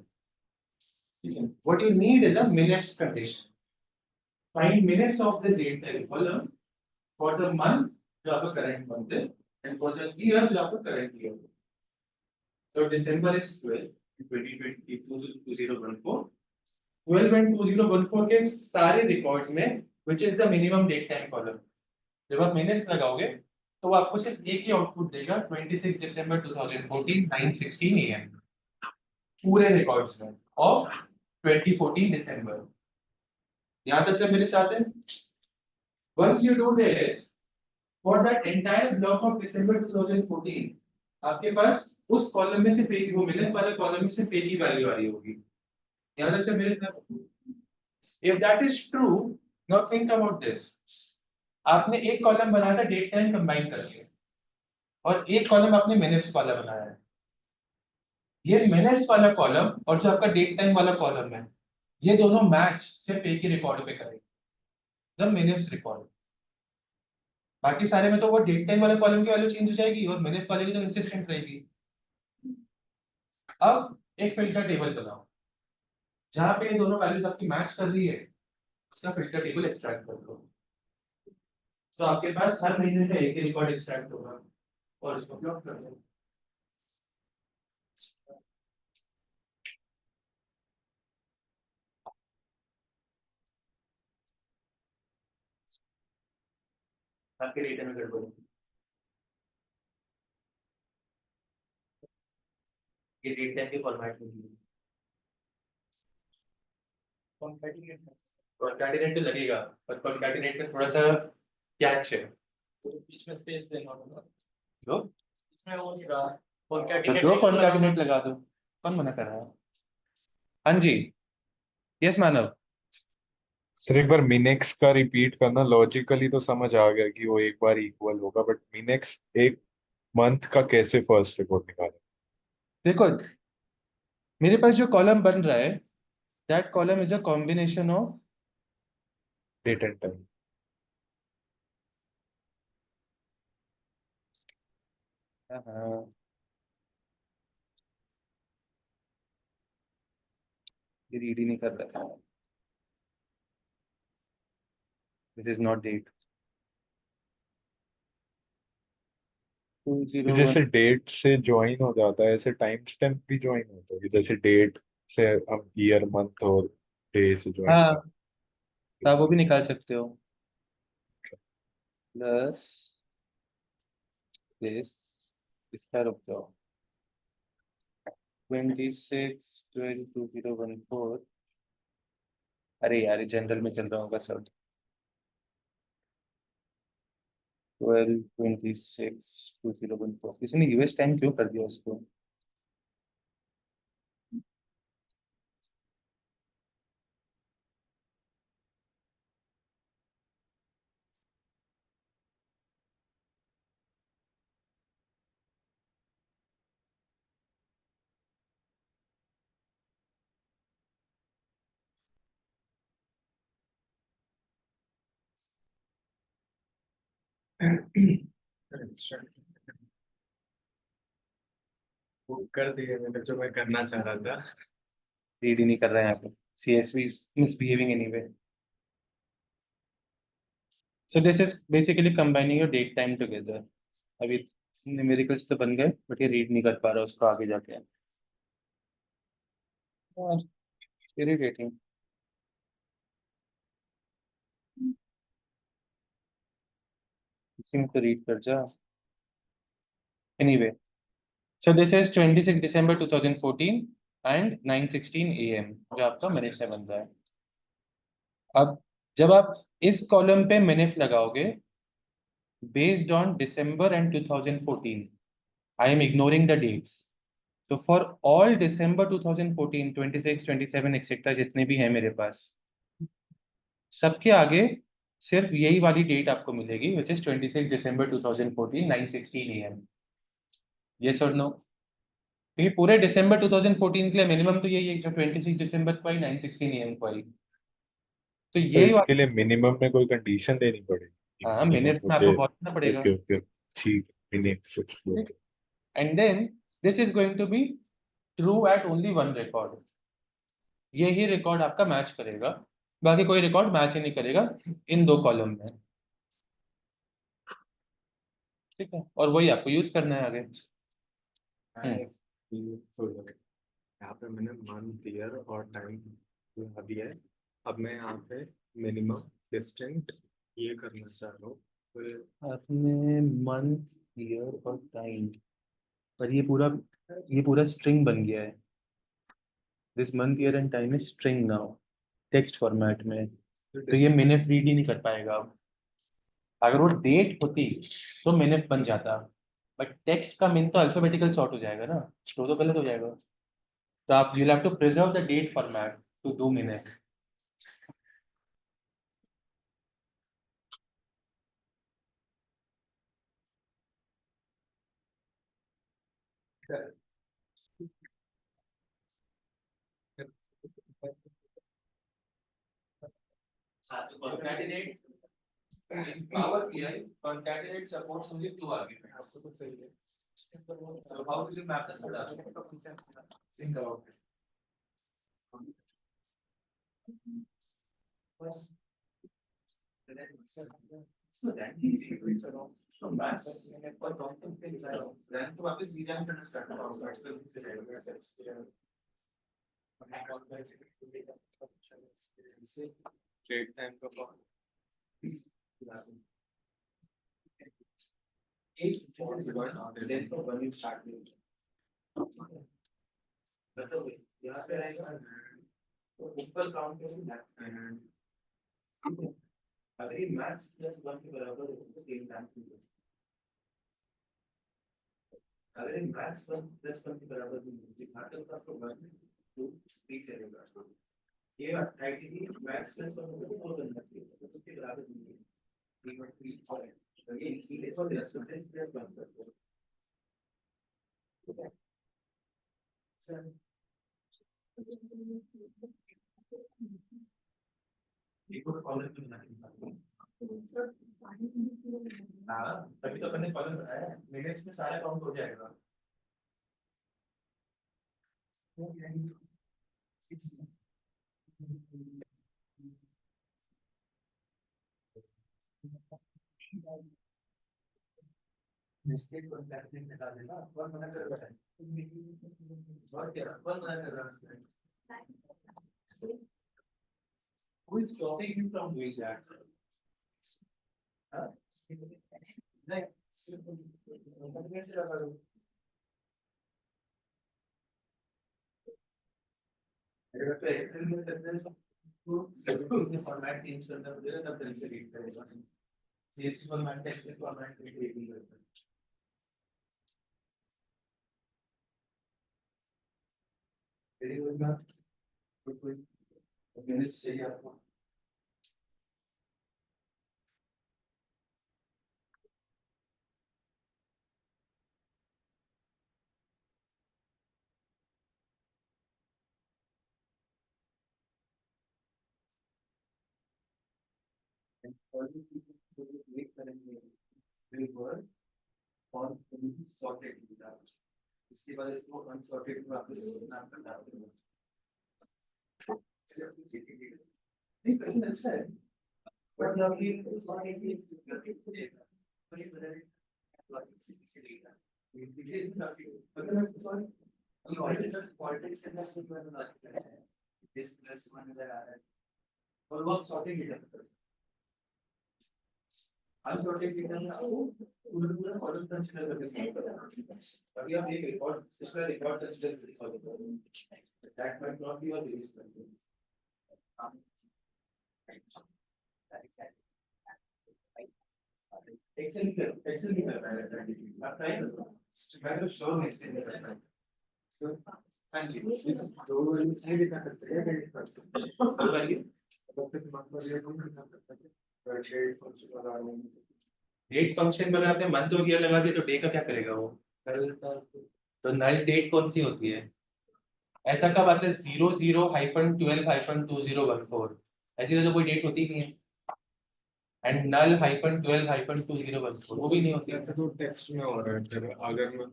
What you need is a minutes condition. Find minutes of the date time column for the month जो आपका current month है and for the year जो आपका current year है। So December is 12 2020 2014 12 and 2014 के सारे records में which is the minimum date time column। जब आप minutes लगाओगे तो वो आपको सिर्फ एक ही आउटपुट देगा 26 दिसंबर 2014 9:16 AM पूरे रिकॉर्ड्स में ऑफ 2014 दिसंबर। यहां तक सब मेरे साथ है। Once you do this for that entire block of December 2014 आपके पास उस कॉलम में सिर्फ एक वो मिनट वाला कॉलम में सिर्फ एक ही वैल्यू आ रही होगी याद रखिए मेरे साथ। If that is true, now think about this. आपने एक कॉलम बनाया था डेट टाइम कंबाइन करके और एक कॉलम आपने मिनट्स वाला बनाया है। ये मिनट्स वाला कॉलम और जो आपका डेट टाइम वाला कॉलम है, ये दोनों मैच सिर्फ एक ही रिकॉर्ड पे करेंगे, द मिनट्स रिकॉर्ड। बाकी सारे में तो वो डेट टाइम वाले कॉलम की वैल्यू चेंज हो जाएगी और मिनट्स वाले की तो कंसिस्टेंट रहेगी। अब एक फिल्टर टेबल बनाओ जहां पे ये दोनों वैल्यूज आपकी मैच कर रही है, उसका फिल्टर टेबल एक्सट्रैक्ट कर लो। तो आपके पास हर महीने में एक ही रिकॉर्ड एक्सट्रैक्ट होगा और इसको प्लॉट कर दो। आपके डेटा में गड़बड़ है। ये डेट टाइम के फॉर्मेट में है। कॉन्कैटिनेट तो लगेगा पर कॉन्कैटिनेट में थोड़ा सा कैच है। बीच में स्पेस देना होगा दो इसमें वो तो दो कॉन्कैटिनेट लगा दो। कौन मना कर रहा है? हाँ जी, यस मानव। सर एक बार मिनेक्स का रिपीट करना, लॉजिकली तो समझ आ गया कि वो एक बार इक्वल होगा, बट मिनेक्स एक मंथ का कैसे फर्स्ट रिकॉर्ड निकाले? देखो मेरे पास जो कॉलम बन रहा है, that column is a combination of date and time. ये रीड ही नहीं कर रहा है। This is not date. जैसे डेट से ज्वाइन हो जाता है ऐसे टाइम स्टैम्प भी ज्वाइन होता है, जैसे डेट से हम ईयर मंथ और डे से ज्वाइन हाँ, करते तो आप वो भी निकाल सकते हो। प्लस दिस, इसका रुक जाओ। 26/12/2014। अरे यार जनरल में चल रहा होगा सब। 12/26/2014। किसी ने यूएस टाइम क्यों कर दिया उसको? वो कर दिए मैंने जो मैं करना चाह रहा था। रीड ही नहीं कर रहे हैं यहाँ पे। CSV is misbehaving anyway. So this is basically combining your date time together. अभी न्यूमेरिकल्स तो बन गए बट ये रीड नहीं कर पा रहा उसको आगे जाके। यार इरिटेटिंग। इसी में तो रीड कर जा। Anyway, so this is 26 December 2014 and 9:16 AM जो आपका मिनट से बन रहा है। अब जब आप इस कॉलम पे मिनट लगाओगे based on December and 2014, I am ignoring the dates. So for all December 2014, 26, 27, etc. जितने भी हैं मेरे पास, सबके आगे सिर्फ यही वाली डेट आपको मिलेगी, which is 26 December 2014, 9:16 AM. Yes or no? क्योंकि पूरे दिसंबर 2014 के लिए मिनिमम तो यही है जो 26 दिसंबर को आई, 9:16 AM को आई। तो तो यही इसके लिए मिनिमम में कोई कंडीशन देनी पड़ेगी? हाँ, मिनिमम मिनट्स में मुझे आपको बहुत करना पड़ेगा। ओके ओके ठीक, minutes explore. And then this is going to be true at only one record. यही रिकॉर्ड आपका मैच करेगा, बाकी कोई रिकॉर्ड मैच ही नहीं करेगा इन दो कॉलम में। ठीक है, और वही आपको यूज करना है आगे। यहाँ पे मैंने मंथ ईयर और टाइम लगा दिया है। अब मैं यहाँ पे मिनिमम डिस्टेंट ये करना चाह रहा हूँ। तो आपने मंथ ईयर और टाइम पर ये पूरा स्ट्रिंग बन गया है। This month year and time is string now text format में, तो ये मिनट रीड ही नहीं कर पाएगा। अब अगर वो डेट होती तो मिनट बन जाता, बट टेक्स्ट का मिन तो अल्फाबेटिकल सॉर्ट हो जाएगा ना, तो गलत हो जाएगा। तो आप you have to preserve the date format to do Minex. Concatenate in Power BI, concatenate supports only two arguments. So how will you map the third argument? Think about it. So that is equal to so mass for quantum things then to what is easy to understand how that's the Take time to call. If this is one, then for one you start with. But the way, यहाँ पे रहेगा तो ऊपर count करें max and अगर ये max plus one के बराबर हो तो सेम टाइम अगर ये मैक्स वन प्लस वन के बराबर नहीं हो दिखाते हो तो आपको वन टू थ्री चलेगा ये राइट की मैक्स प्लस वन होगा तो करना चाहिए तो उसके बराबर नहीं है थ्री वन थ्री और ये इसीलिए तो प्लस वन प्लस वन करते हैं एक और कॉलम में हाँ तभी तो अपन ने कॉलम बनाया है मिनट्स में सारा काउंट हो जाएगा मिस्टेक को बैकलिंक में डाल देना वन मना कर रहा है और क्या वन मना कर रहा है who is stopping you from doing that huh? Like अगर तो एक्सेल में करते हैं तो फॉर्मेट चेंज करना पड़ेगा तब तक से रीड करेगा सीएसवी फॉर्मेट का एक्सेल फॉर्मेट में रीड नहीं करता very good ma'am good good minutes चाहिए आपको इसके बाद इसको अनसॉर्टेड में वापस नाम कर डालते हैं नहीं क्वेश्चन अच्छा है बट नाउ ये पॉलिटिक्स के अंदर दिस प्लस वन नजर आ रहा है और वो सॉर्टिंग ही करता है अनसॉर्टेड सिग्नल में आपको पूरा कॉलम कंसीडर करके अभी आप एक रिकॉर्ड इसका रिकॉर्ड कंसीडर करेंगे that might not be your release करते एक्सेल भी कर रहा है आप ट्राई करो मैं तो श्योर नहीं एक्सेल नहीं कर रहा हूं हां जी दो वैल्यूज नहीं दिखा सकते हैं डेट पर वैल्यू तब तक मतलब ये नहीं दिखा सकता डेट फंक्शन में अगर आपने मंथ और ईयर लगा दिया तो डे का क्या करेगा वो तो नल डेट कौन सी होती है ऐसा कब आता है 00-12-2014 ऐसी तो कोई डेट होती नहीं है एंड नल -12-2014 वो भी नहीं होती ऐसा तो टेक्स्ट में हो रहा है फिर अगर मैं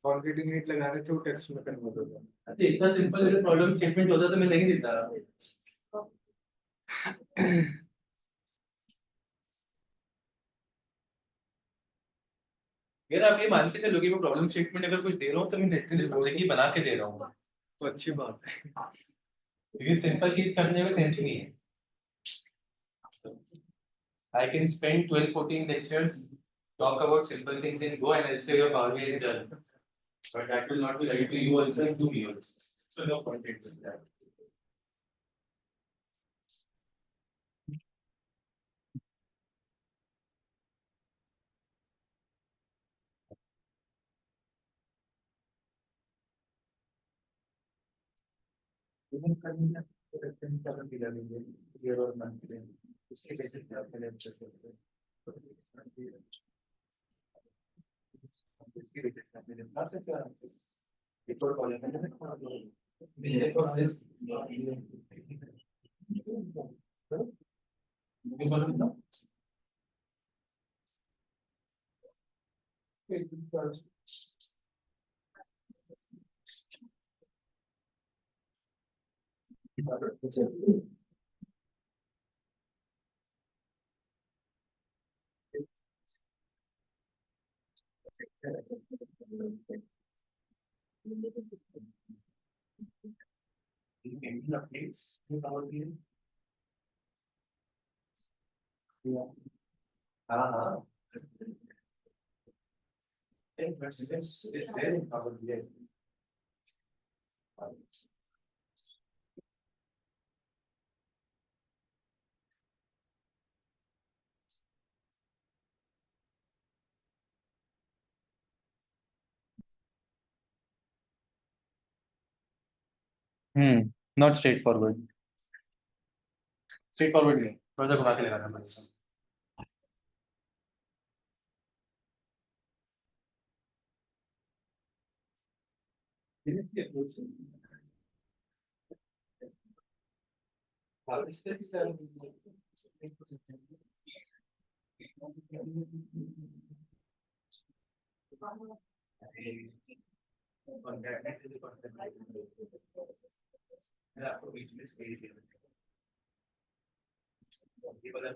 कॉन्केटिनेट लगा रहे थे वो टेक्स्ट में कन्वर्ट हो गया अच्छा इतना सिंपल अगर प्रॉब्लम स्टेटमेंट होता तो मैं नहीं देता यार आप ये मान के चलो कि मैं प्रॉब्लम स्टेटमेंट अगर कुछ दे रहा हूँ तो मैं देखिए बना के दे रहा हूँ तो अच्छी बात है क्योंकि सिंपल चीज करने में सेंस नहीं है I can spend 12-14 lectures talk about simple things and go and I'll say your power BI is done but that will not be right to you also and to me also so no point in that even करना तो reference का भी लगेंगे year और month में उसके basis पे आपके लिए अच्छे से होते हैं इसके बेसिस पे आपने बता सकते हैं एक और कॉलेज में मेरे को any updates about you? हाँ हाँ it's there in our year. Not straight forward नहीं, थोड़ा सा घुमा के लगाना पड़ेगा। आपको बीच में स्पेस दिया ये वाला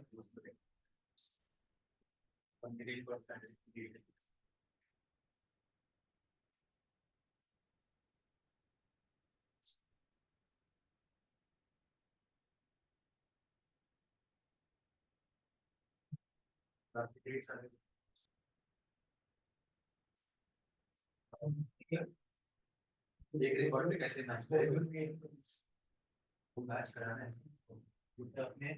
देख रहे हैं कैसे मैच करेंगे वो मैच कराना है उसका अपने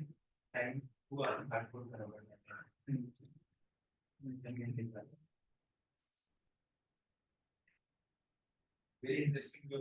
टाइम हुआ हार्डकोर करा हुआ है वेरी इंटरेस्टिंग जो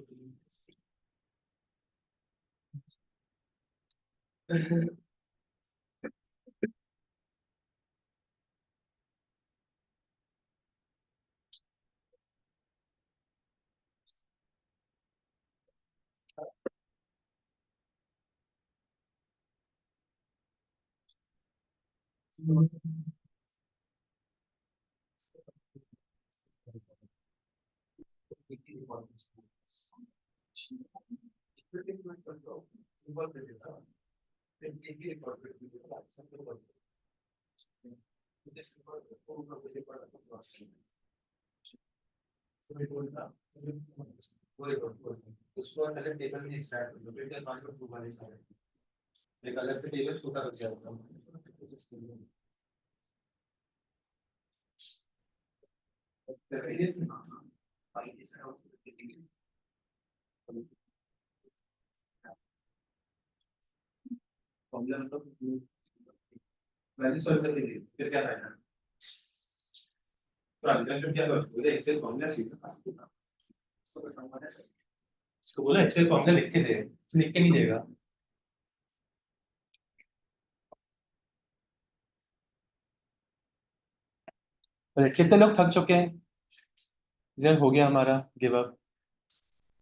उसको पहले टेबल में स्टार्ट कर दो फिर 5 वाले सारे एक अलग से टेबल छोटा रख जाता वैल्यू सॉल्व कर देंगे फिर क्या फायदा तो अल्टरनेटिव क्या करोगे एक्सेल फॉर्मूला सीखना इसको बोला एक्सेल फॉर्मूला लिख के दे लिख के नहीं देगा कितने लोग थक चुके हैं जर हो गया हमारा गिव अप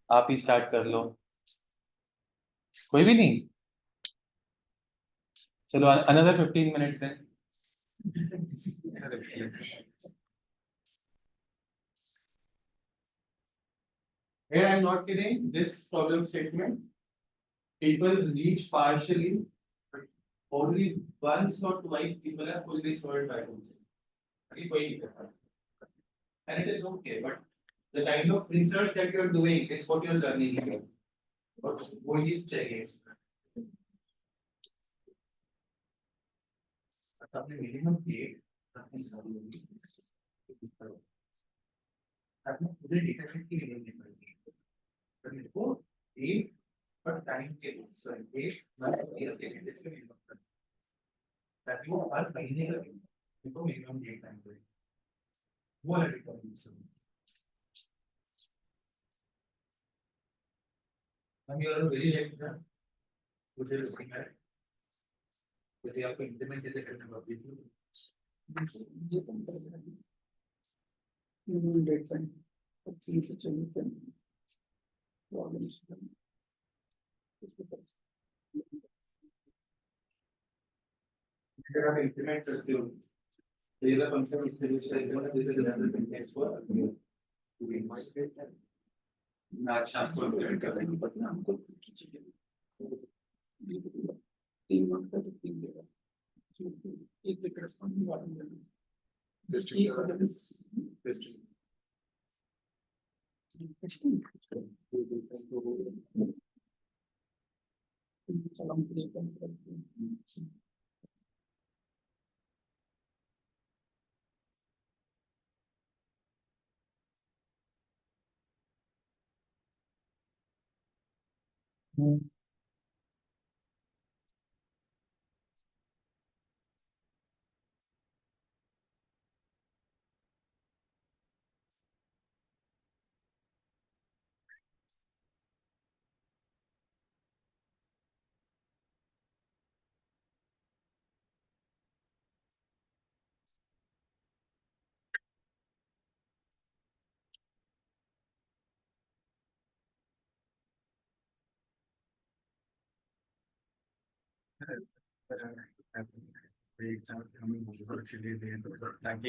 आप ही स्टार्ट कर लो कोई भी नहीं चलो अनदर 15 मिनट्स है Here I am not kidding. This problem statement, people reach partially, but only once or twice people are fully solved by themselves. And it is okay, but the kind of research that you are doing is what you are learning here. But what is checking? Minimum 8. पूरे data set की release नहीं पड़ेगी तो मेरे को एक पर time के सॉरी एक मतलब ईयर के लिए इसमें मिनिमम कर ताकि वो हर महीने का मेरे को मिनिमम एक टाइम पड़े वो वाला रिकॉर्डिंग हम ये वेरी लाइक ना मुझे सीखना है जैसे आपको इंप्लीमेंट कैसे करना है बाकी ये कम कर देना मिनिमम डेट टाइम 25 से 24 दिन प्रॉब्लम्स इसके बाद अगर आप इंप्लीमेंट करते हो तो ये फंक्शन इस तरीके से है ना जैसे जनरल सिंटेक्स हुआ ना अच्छा आपको इंप्लीमेंट करना है पता हमको चाहिए 3 मंथ का तो 3 देगा एक एक रेस्पॉन्स वाला देना टेस्टिंग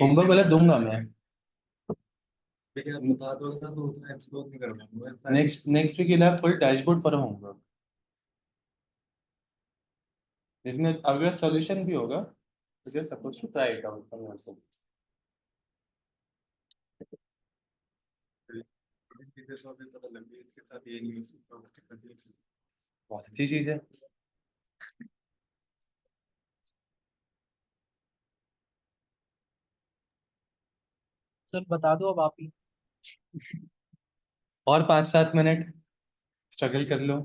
होमवर्क वाला दूंगा मैं बता दो ना तो उतना एक्सप्लोर नहीं कर पाऊंगा नेक्स्ट वीक इला फुल डैशबोर्ड पर होमवर्क इसमें अगर सॉल्यूशन भी होगा तो you are suppose to try it out for yourself चीजें तो अभी पता लग गई इसके साथ ये नहीं हो सकता बहुत अच्छी चीज है सर बता दो अब आप ही। और 5-7 मिनट स्ट्रगल कर लो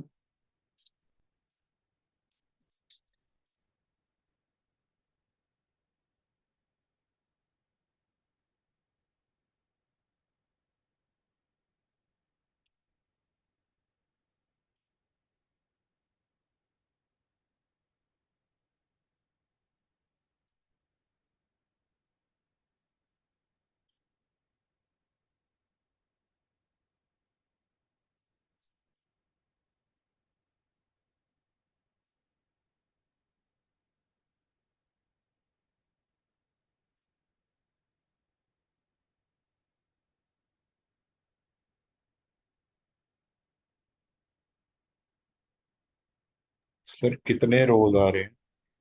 सर कितने रोज आ रहे हैं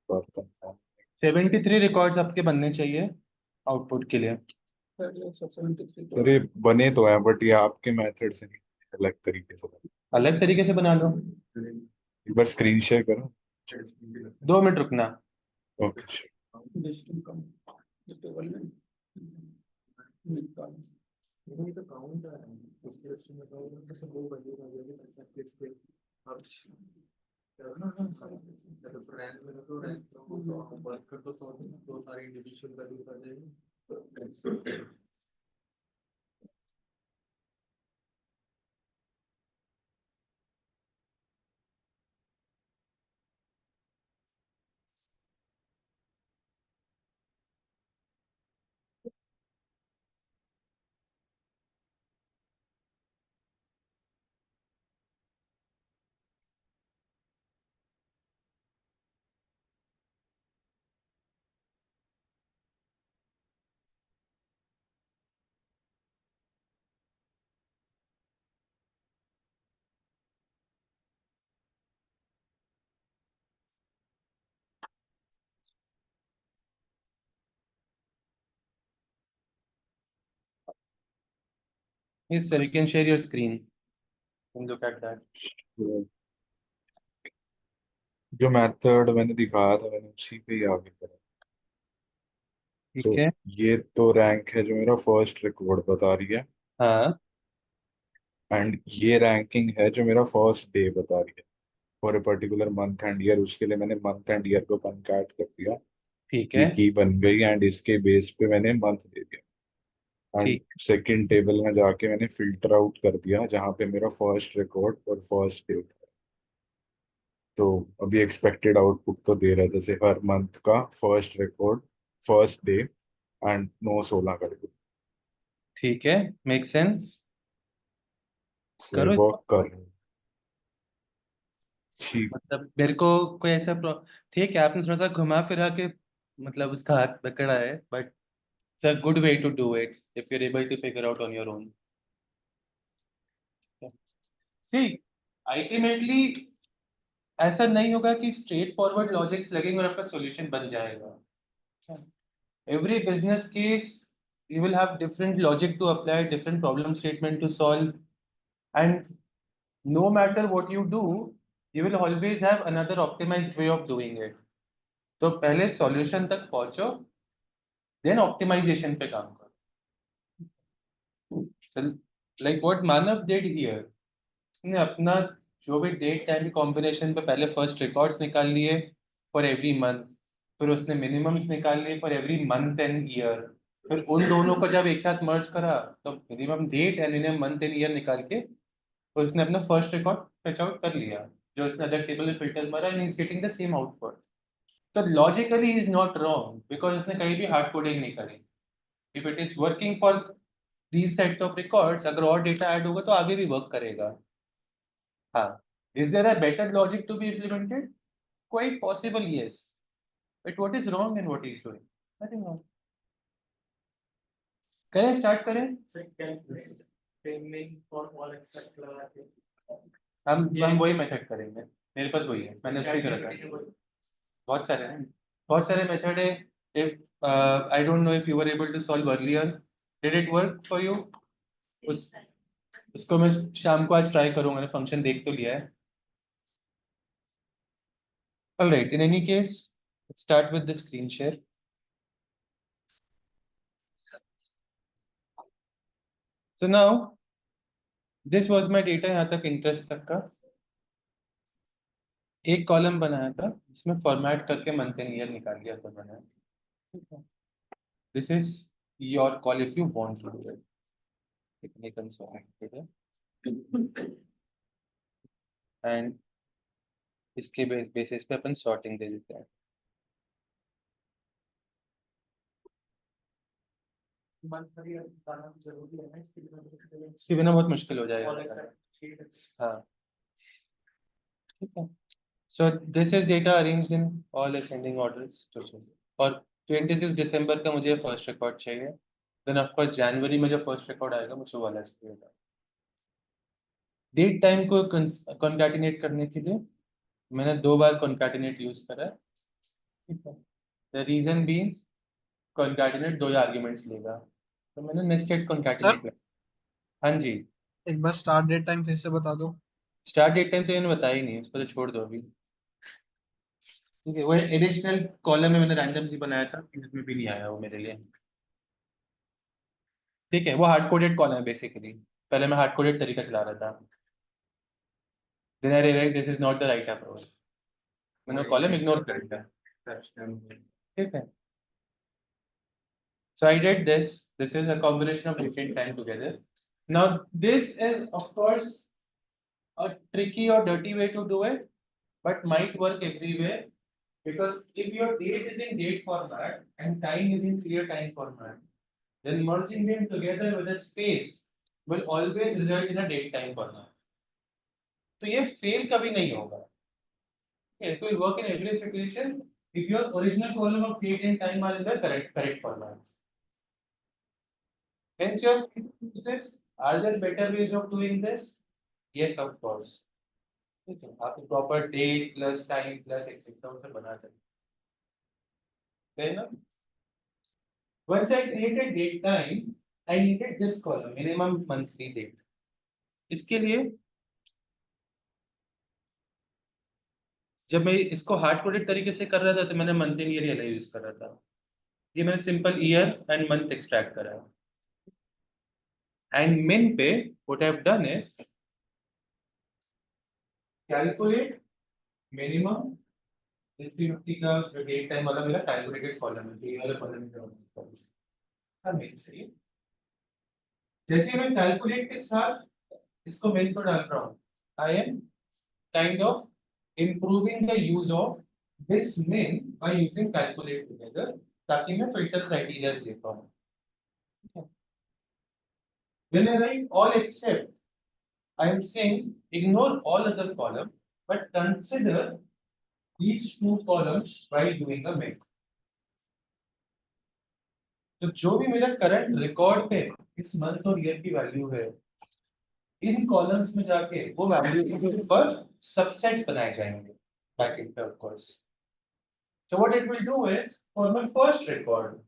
पर कंफर्म 73 रिकॉर्ड्स आपके बनने चाहिए आउटपुट के लिए 73 सर ये बने तो हैं बट ये आपके मेथड से नहीं अलग तरीके से बने। अलग तरीके से बना लो एक बार स्क्रीन शेयर करो 2 मिनट रुकना ओके डिस्टेंस कम टेबल में निकाल ये तो काउंट है उसके लिस्ट में तो सब वो वैल्यू आ जाएगी प्रैक्टिस पे अब करना है तो रैंक में तो रैंक तो वर्क कर तो सारी इंडिविजुअल वैल्यू आ जाएगी Yes, sir, you can share your screen and look at that. जो मेथड मैंने दिखाया था मैंने उसी पे ही आगे करा ठीक तो है ये तो रैंक है जो मेरा फर्स्ट रिकॉर्ड बता रही है हाँ एंड ये रैंकिंग है जो मेरा फर्स्ट डे बता रही है for a particular month and year उसके लिए मैंने मंथ एंड ईयर को कंकैट कर दिया ठीक ये है की बन गई एंड इसके बेस पे मैंने मंथ दे दिया एंड ठीक सेकंड टेबल में जाके मैंने फिल्टर आउट कर दिया जहाँ पे मेरा फर्स्ट रिकॉर्ड और फर्स्ट डे तो अभी एक्सपेक्टेड आउटपुट तो दे रहा है, जैसे हर मंथ का first record, first day and 9/16 करके। ठीक है, मेक सेंस। से करो वर्क इसको। कर रहे हैं। ठीक। मतलब मेरे को कोई ऐसा ठीक है, आपने थोड़ा सा घुमा फिरा के मतलब उसका हाथ पकड़ा है, but it's a good way to do it if you are able to figure out on your own. See, ultimately ऐसा नहीं होगा कि स्ट्रेट फॉरवर्ड लॉजिक्स लगेंगे और आपका सॉल्यूशन बन जाएगा। Every business case, you will have different logic to apply, different problem statement to solve, and no matter what you do, you will always have another optimized way of doing it. तो पहले solution तक पहुंचो, then optimization पे काम करो. So, like what Manav did here, उसने अपना जो भी डेट टाइम की कॉम्बिनेशन पे पहले फर्स्ट रिकॉर्ड्स निकाल लिए फॉर एवरी मंथ, फिर उसने मिनिमम्स निकाल लिए for every month and year, फिर उन दोनों को जब एक साथ मर्ज करा तो minimum date and minimum month and year निकाल के उसने अपना फर्स्ट रिकॉर्ड फेच आउट कर लिया, जो उसने अलग टेबल में फिल्टर मारा and is getting the same output. तो logically is not wrong because उसने कहीं भी हार्ड कोडिंग नहीं करी. If it is working for these set of records, अगर और डेटा ऐड होगा तो आगे भी वर्क करेगा. हाँ, is there a better logic to be implemented? Quite possible, yes. But what is wrong in what he's doing? Nothing wrong. करें, start करें. हम वही मेथड करेंगे, मेरे पास वही है, मैंने उसको ही करा था. बहुत सारे हैं, बहुत सारे मेथड है. If I don't know if you were able to solve earlier, did it work for you? उसको मैं शाम को आज ट्राई करूंगा, मैंने फंक्शन देख तो लिया है. All right, in any case, let's start with the screen share. So now, this was my data यहाँ तक इंटरेस्ट तक का. एक कॉलम बनाया था इसमें फॉर्मेट करके मंथ एंड ईयर निकाल लिया था मैंने. This is your call if you want to do it. इतने कंसोल है एंड इसके बेसिस पे अपन सॉर्टिंग दे देते हैं. इसके बिना बहुत मुश्किल हो जाएगा. हाँ, ठीक है. So this is data arranged in all ascending orders. और 26 दिसंबर का मुझे फर्स्ट रिकॉर्ड चाहिए. देन ऑफ कोर्स जनवरी में जो फर्स्ट रिकॉर्ड आएगा मुझे वाला चाहिए. डेट टाइम को कॉन्कैटिनेट करने के लिए मैंने 2 बार कॉन्कैटिनेट यूज करा है. ठीक है. The reason being concatenate 2 arguments लेगा, तो मैंने नेस्टेड कॉन्कैटिनेट. हाँ जी. एक बार स्टार्ट डेट टाइम फिर से बता दो. स्टार्ट डेट टाइम तो मैंने बताया ही नहीं, उसको तो छोड़ दो अभी. ठीक है, वो एडिशनल कॉलम में मैंने रैंडमली बनाया था, इसमें भी नहीं आया वो मेरे लिए. ठीक है, वो हार्ड कोडेड कॉलम है बेसिकली. पहले मैं हार्ड कोडेड तरीका चला रहा था, then I realise this is not the right approach. मैंने कॉलम इग्नोर कर दिया. ठीक है. So I did this. This is a combination of different time together. Now this is of course a tricky or dirty way to do it, but might work everywhere, because if your date is in date format and time is in clear time format, then merging them together with a space will always result in a date time format. तो ये fail कभी नहीं होगा. It will work in every situation if your original column of date and time are in the correct format. Hence, this, are there better ways of doing this? Yes, of course. ठीक है, आप proper date plus time plus etcetera से बना सकते हैं ना. Once I created date time, I needed this column minimum monthly date. इसके लिए जब मैं इसको हार्ड कोडेड तरीके से कर रहा था तो मैंने मंथ एंड ईयर वाला यूज कर रहा था. ये मैंने simple year and month extract करा है. एंड min पे what I've done is calculate minimum. 50 का जो डेट टाइम वाला मेरा कैलकुलेटेड कॉलम है, ये वाला कॉलम है. हाँ, मेन सही है. जैसे मैं कैलकुलेट के साथ इसको मेन पर डाल रहा हूँ, I am kind of improving the use of this min by using calculate together ताकि मैं filter criteria दे पाऊँ. When I write all except, I am saying ignore all other columns, but consider these two columns while doing a min. तो जो भी मेरा current record पे इस month और ईयर की वैल्यू है, इन कॉलम्स में जाके वो वैल्यू के ऊपर सबसेट्स बनाए जाएंगे बैकएंड पे, of course. So what it will do is, for my first record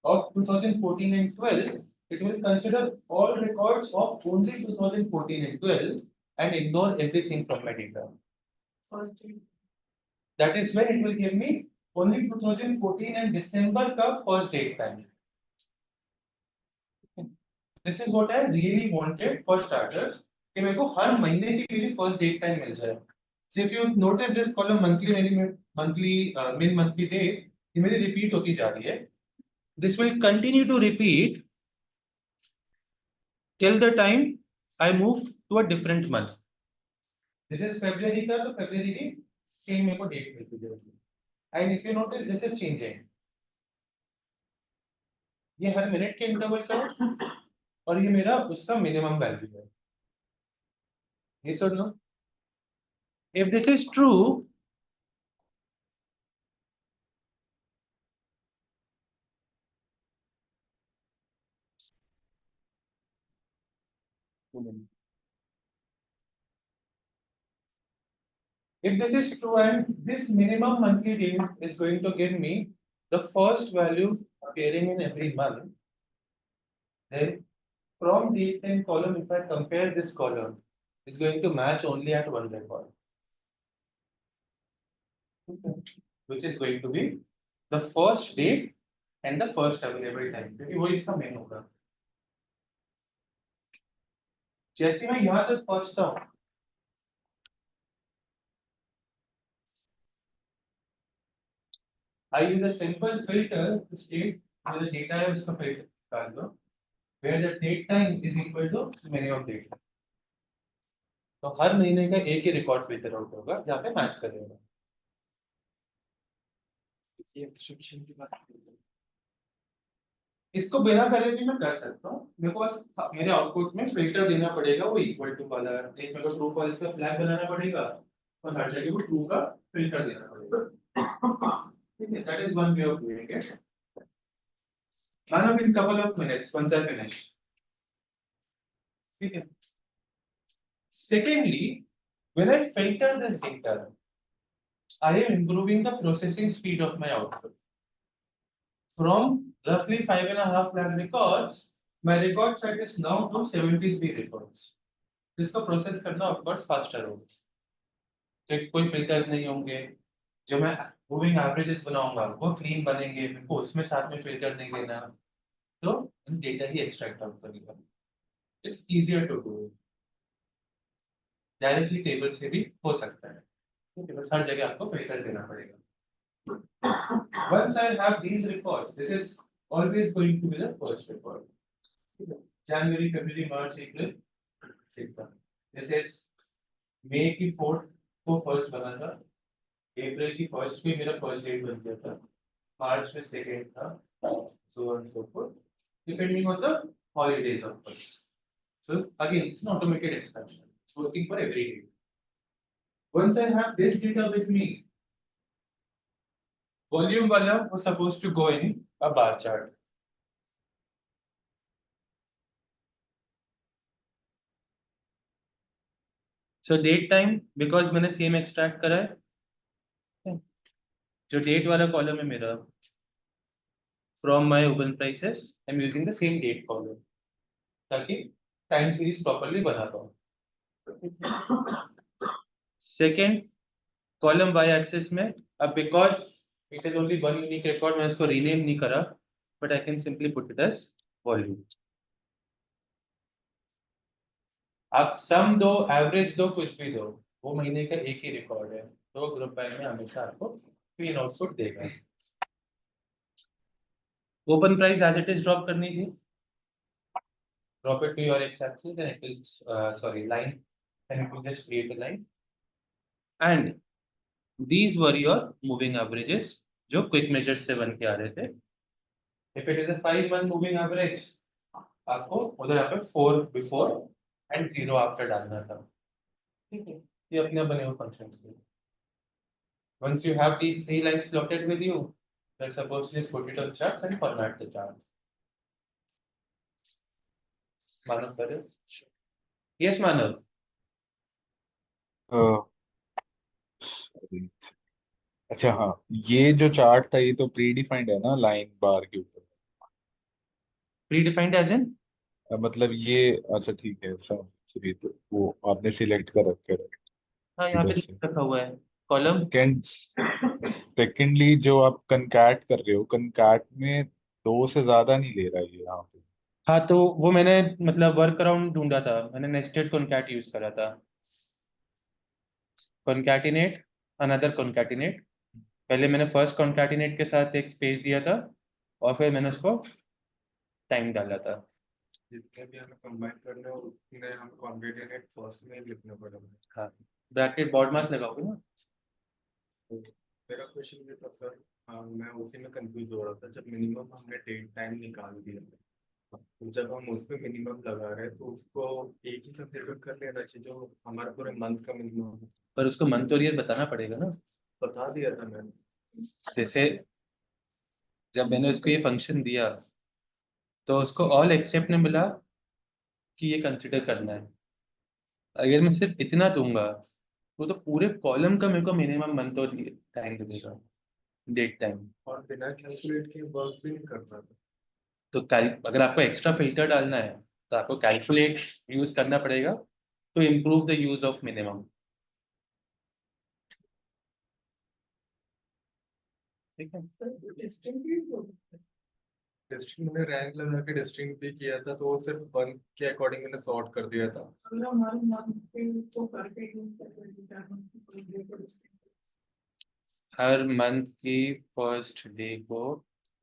of 2014 and 12, it will consider all records of only 2014 and 12 and ignore everything from my data. That is when it will give me only 2014 and December का first date time. This is what I really wanted for starters, कि मेरे को हर महीने की मेरी first date time मिल जाए. So if you notice this column monthly, min monthly date, ये मेरी repeat होती जा रही है. This will continue to repeat till the time I move to a different month. This is February का, तो February की same मेरे को date मिलती जाएगी. And if you notice, this is changing. ये हर मिनट के इंटरवल का है और ये मेरा उसका मिनिमम वैल्यू है. Yes or no? If this is true, if this is true and this minimum monthly date is going to give me the first value appearing in every month, then from date and column, if I compare this column, it's going to match only at one record. Okay. Which is going to be the first date and the first available time, क्योंकि वो इसका main होगा. जैसे मैं यहाँ तक पहुँचता हूँ, I use a simple filter to state where the data है उसका filter निकाल दो, where the date time is equal to minimum date. तो हर महीने का एक ही रिकॉर्ड फिल्टर आउट होगा जहाँ पे मैच करेगा. एक्सट्रैक्शन की बात करें, इसको बिना करे भी मैं कर सकता हूँ. मेरे को बस मेरे आउटपुट में फिल्टर देना पड़ेगा, वो इक्वल टू वाला. एक मेरे को ट्रू फॉल्स का फ्लैग बनाना पड़ेगा और हर जगह वो ट्रू का फिल्टर देना पड़ेगा. ठीक है, that is one way of doing it. In couple of minutes once I finish. ठीक है. Secondly, when I filter this data, I am improving the processing speed of my output. From roughly 5.5 lakh records, my record set is now to 73 records. इसको process करना of course faster होगा. तो कोई filters नहीं होंगे. जो मैं moving averages बनाऊंगा वो क्लीन बनेंगे, मेरे को उसमें साथ में फिल्टर नहीं देना, तो डेटा ही एक्सट्रैक्ट आउट करेगा. It's easier to do. Directly table से भी हो सकता है. ठीक है, बस हर जगह आपको फिल्टर देना पड़ेगा. Once I have these records, this is always going to be the first record. January, February, March, April, etc. This is May की 4th को फर्स्ट बना था, अप्रैल की फर्स्ट पे मेरा फर्स्ट डेट बन गया था, मार्च में सेकेंड था, so on and so forth, depending on the holidays of course. So again, it's an automated extraction. It's working for every day. Once I have this data with me, volume wala was supposed to go in a bar chart. So date time, because मैंने same extract करा है, जो date वाला column है मेरा, from my open prices, I'm using the same date column ताकि time series properly बना पाऊँ. सेकेंड कॉलम y एक्सिस में, अब because it is only one unique record, मैं इसको रीनेम नहीं करा, but I can simply put it as volume. आप सम दो, एवरेज दो, कुछ भी दो, वो महीने का एक ही रिकॉर्ड है, तो ग्रुप बाय में हमेशा आपको क्लीन आउटपुट देगा. Open price as it is drop करनी थी, drop it to your x axis and it will line, and it will just create a line. And These were your moving averages जो quick measures से बन के आ रहे थे. If it is a 5-month moving average, आपको उधर यहाँ पे 4 before and 0 after डालना था. ठीक है, ये अपने बने हुए फंक्शंस थे. Once you have these 3 lines plotted with you, you're supposed to just put it on charts and format the charts. Manav, that is? Yes, Manav. अच्छा हाँ, ये जो चार्ट था ये तो प्री डिफाइंड है ना लाइन बार के ऊपर? Predefined as in? मतलब ये अच्छा ठीक है सब सही, तो वो आपने सिलेक्ट कर रखे है हाँ, यहाँ पे इधर से. रखा हुआ है कॉलम. सेकेंडली जो आप कनकैट कर रहे हो, कनकैट में 2 से ज्यादा नहीं ले रहा है ये यहाँ पे. हाँ, तो वो मैंने मतलब वर्क अराउंड ढूंढा था, मैंने नेस्टेड कॉन्कैट यूज करा था. Concatenate, another concatenate. पहले मैंने फर्स्ट कॉन्कैटिनेट के साथ एक स्पेस दिया था और फिर मैंने उसको टाइम डाला था. जितने भी हमें कंबाइन करने हैं उसमें हम कॉन्केटेनेट फर्स्ट में लिखना पड़ेगा. हाँ, ब्रैकेट बॉड मास लगाओगे ना. मेरा क्वेश्चन ये था सर, मैं उसी में कंफ्यूज हो रहा था जब मिनिमम हमने डेट टाइम निकाल दिया, तो जब हम उसमें मिनिमम लगा रहे हैं तो उसको एक ही कंसिडर कर लेना चाहिए जो हमारे पूरे मंथ का मिनिमम है. पर उसको मंथ और ईयर बताना पड़ेगा ना. बता दिया था मैंने. जैसे जब मैंने उसको ये फंक्शन दिया तो उसको ऑल एक्सेप्ट ने मिला कि ये कंसिडर करना है. अगर मैं सिर्फ इतना दूंगा तो पूरे कॉलम का मेरे को मिनिमम मंथ और टाइम देगा, डेट टाइम. और बिना कैलकुलेट के वर्क भी नहीं करता था. तो अगर आपको एक्स्ट्रा फिल्टर डालना है तो आपको कैलकुलेट यूज करना पड़ेगा to improve the use of minimum. ठीक है. डिस्ट्रिक्ट मैंने रैंक लगा के डिस्ट्रिक्ट भी किया था तो वो सिर्फ वन के अकॉर्डिंग मैंने सॉर्ट कर दिया था. हर मंथ की फर्स्ट डे को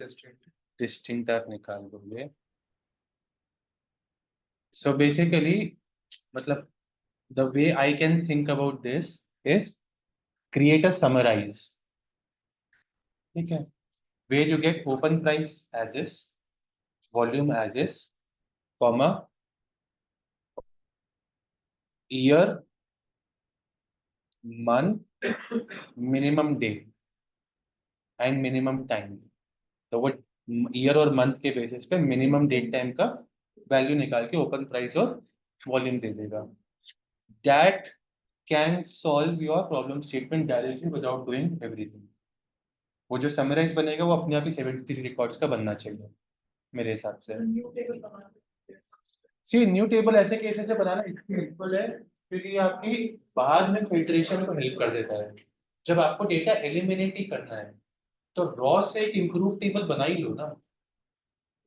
डिस्ट्रिक्ट डिस्टिंक्ट आप निकाल दोगे. सो बेसिकली मतलब the way I can think about this is create a summarize. ठीक है, where you get open price as is, volume as is, comma, year, month, minimum day and minimum time. तो वो year और month के basis पे minimum date time का value निकाल के ओपन प्राइस और वॉल्यूम दे देगा. That can solve your problem statement directly without doing everything. वो जो समराइज बनेगा वो अपने आप ही 73 रिकॉर्ड्स का बनना चाहिए मेरे हिसाब से. सी न्यू टेबल ऐसे केसेस से बनाना इतनी हेल्पफुल है क्योंकि ये आपकी बाद में फिल्ट्रेशन को हेल्प कर देता है. जब आपको डेटा एलिमिनेट ही करना है तो रॉ से एक इम्प्रूव टेबल बना ही लो ना.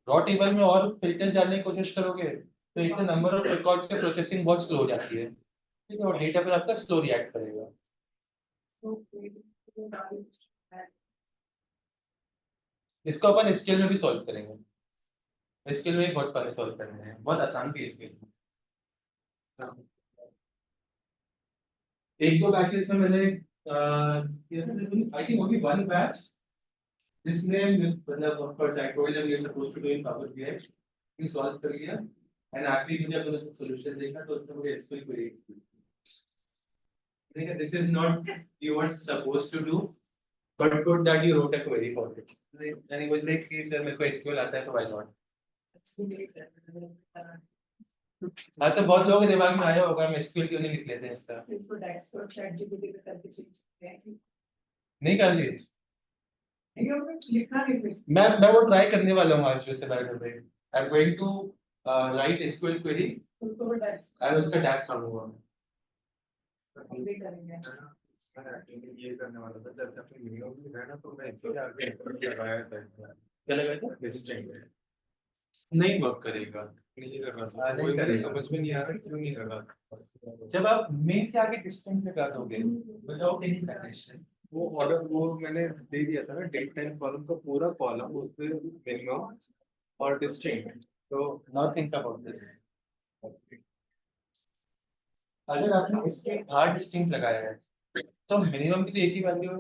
रॉ टेबल में और फिल्टर्स डालने की कोशिश करोगे तो एक नंबर ऑफ रिकॉर्ड्स के प्रोसेसिंग बहुत स्लो हो जाती है. ठीक है, और डेटा फिर आपका स्लो रिएक्ट करेगा. इसको अपन एसक्यूएल में भी सॉल्व करेंगे. एसक्यूएल में बहुत सारे सॉल्व करने हैं, बहुत आसान भी एसक्यूएल. एक दो बैचेस में मैंने I think only one batch जिसने मतलब of course I told them you are supposed to do in power BI, ये सॉल्व कर लिया एंड आखिरी में जब उसका सॉल्यूशन देखा तो उसने मुझे एसक्यूएल क्वेरी की. देखा, this is not you were supposed to do but good that you wrote a query for it. And he was like, "Hey, sir, मेरे को SQL आता है तो why not?" हाँ, तो बहुत लोगों के दिमाग में आया होगा हम SQL क्यों नहीं लिख लेते हैं इसका. नहीं कर चीज. मैं वो ट्राई करने वाला हूँ आज से by the way. I am going to write SQL query और उसका टैक्स मांगूंगा. ये करने वाला था जब तक मिनिमम भी है ना तो मैं इससे आगे लगाया था. क्या लगा था? डिस्ट्रिक्ट नहीं वर्क करेगा. नहीं कर रहा था. नहीं कोई मुझे करेगा. समझ में नहीं आ रहा क्यों नहीं कर रहा. जब आप मेन के आगे डिस्टेंस लगा दोगे विदाउट एनी कंडीशन, वो ऑर्डर वो मैंने दे दिया था ना डेट टाइम कॉलम का पूरा कॉलम उसमें मिनिमम और डिस्टिंक्ट. तो नाउ थिंक अबाउट दिस. अगर आपने इसके बाहर डिस्टिंक्ट लगाया है तो मिनिमम की तो एक ही वैल्यू है,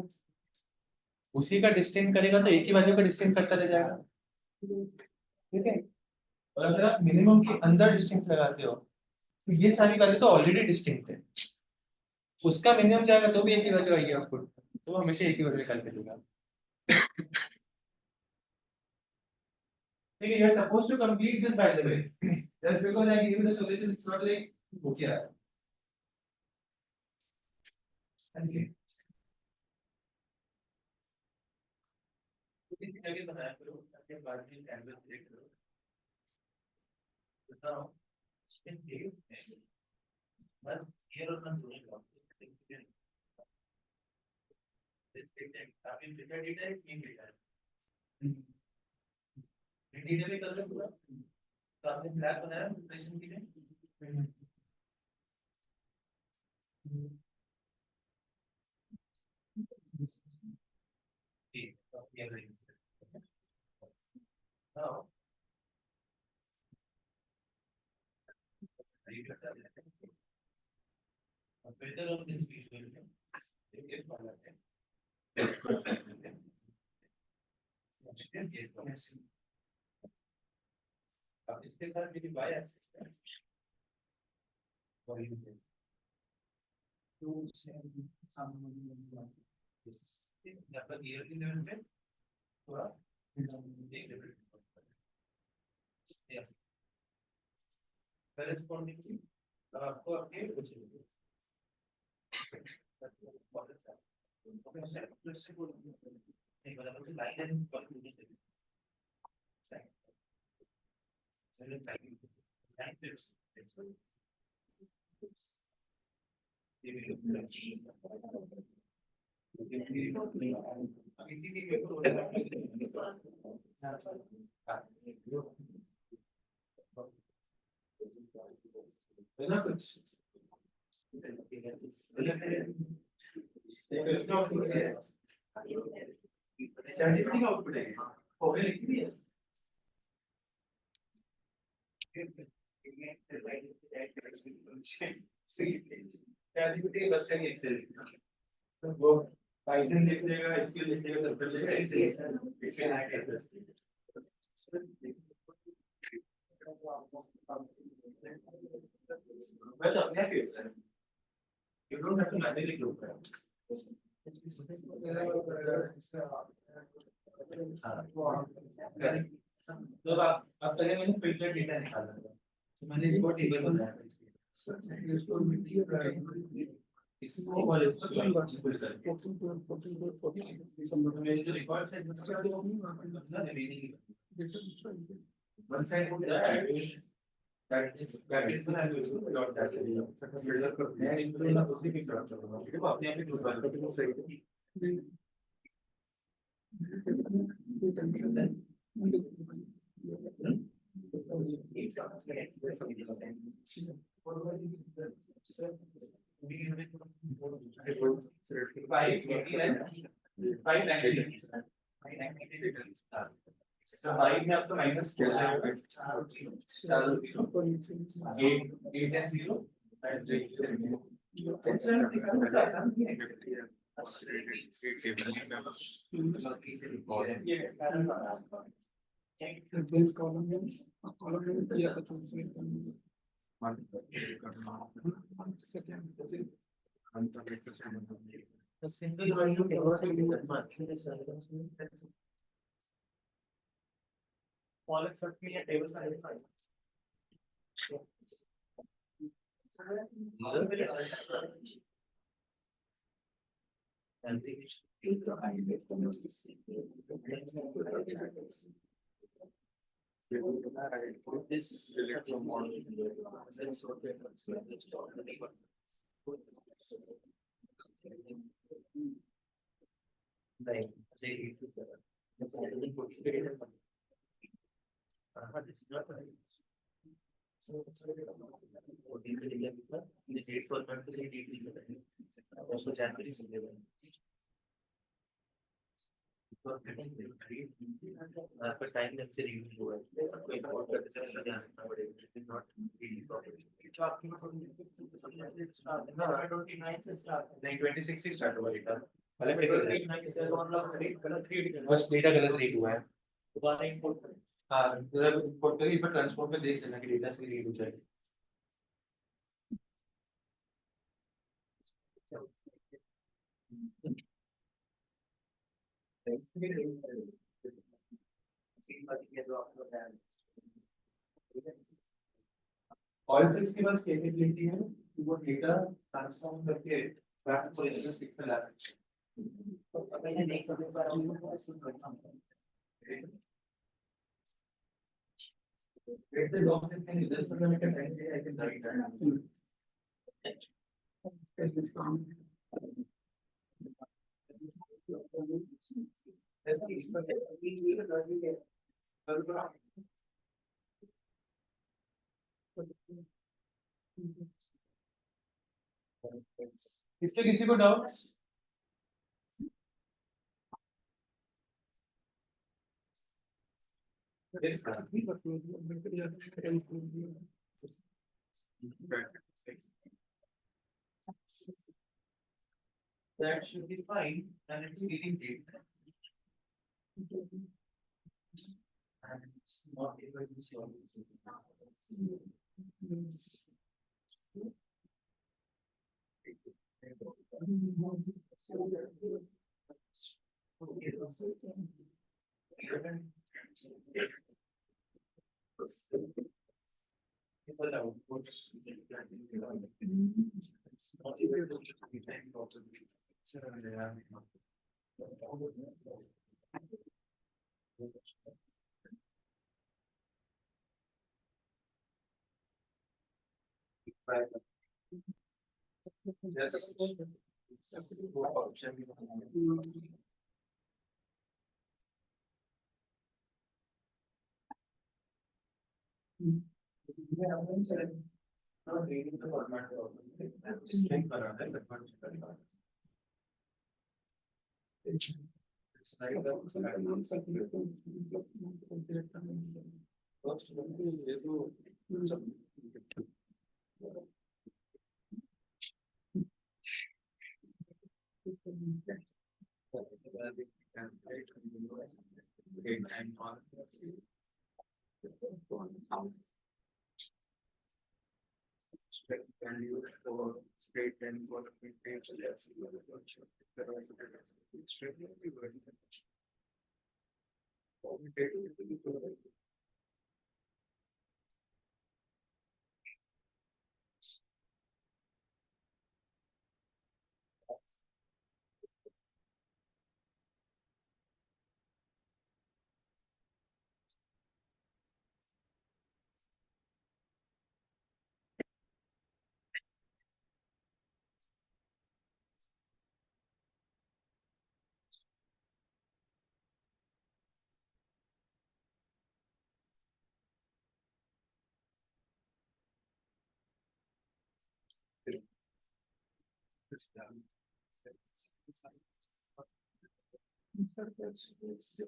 उसी का डिस्टिंक्ट करेगा तो एक ही वैल्यू का डिस्टिंक्ट करता रह जाएगा, ठीक है। और अगर आप मिनिमम के अंदर डिस्टिंक्ट लगाते हो तो ये सारी वैल्यू तो ऑलरेडी डिस्टिंक्ट है, उसका मिनिमम जाएगा तो भी एक ही वैल्यू आएगी आउटपुट, तो वो हमेशा एक ही वैल्यू निकाल के देगा। ठीक है, you are supposed to complete this by the way. Just because I give you the solution, it's not like okay. Okay. आगे बताया करो, ताकि बाद में कैंवस देख लो। बताओ, बस ये और ना दोनों का। काफी डेटा है, नहीं डेटा है। डेटा में कर पूरा, तो आपने फ्लैग बनाया प्रेजेंटेशन के लिए। ठीक, तो ये करेंगे। Now, a filter of this visual is अब इसके साथ मेरी बाय एक्सिस है, तो यहाँ पर ईयर की लेवल पे थोड़ा एक लेवल करेस्पॉन्डिंगली आपको अपने कुछ नहीं बता मुझे लाइन एंड कंक्लूजन चाहिए सर्टिफिकेट आउटपुट है ओके लिख दिया सर्टिफिकेट बस का एक्सेल वो पाइथन लिख देगा स्किल लिख देगा सब कुछ देगा एक्सेल मैं तो अपने आप sir you don't have to manually do it. तो आप पहले मैंने फिल्टर डेटा निकाला था, तो मैंने रिपोर्ट टेबल बनाया था इसको और इसको इक्वल करके मेरे जो रिकॉर्ड्स है ना रिमेनिंग वन साइड हो जाए that is the language dot that builder करते हैं इनको ना उसी की तरफ चलना है ठीक है अपने आप ही दूसरा करते हैं सही फाइव में आपका माइनस आपका टाइम जब से रिव्यू हुआ है कोई और प्रोसेस का ध्यान रखना पड़ेगा it is not really property जो आपकी हाँ 29 से स्टार्ट नहीं 26 से स्टार्ट हुआ डेटा अलग कैसे बस डेटा गलत रीड हुआ है दोबारा इंपोर्ट करें हाँ जरा इंपोर्ट करिए पर ट्रांसपोर्ट में देख लेना कि डेटा सही रीड हो जाए ऑयल ट्रिक्स के पास कैपेबिलिटी है कि वो डेटा ट्रांसफॉर्म करके बैक टू ओरिजिनल स्टेट में ला सकते हैं तो अगर ये नहीं करने पर हम ऐसे कर सकते हैं if the document can result from the time I can write that. इससे किसी को doubts that should be fine and it's reading data and it's not able to solve not reading the format of string parameter that one should be. It's like straight value for straight and for the page yes straight value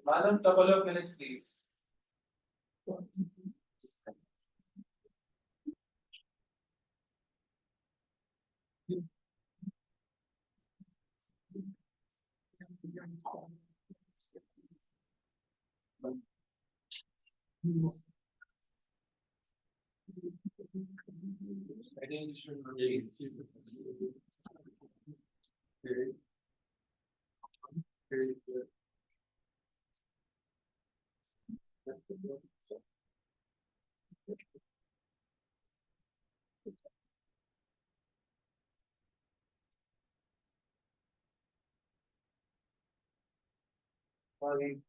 Madam, couple of minutes, please. Sorry.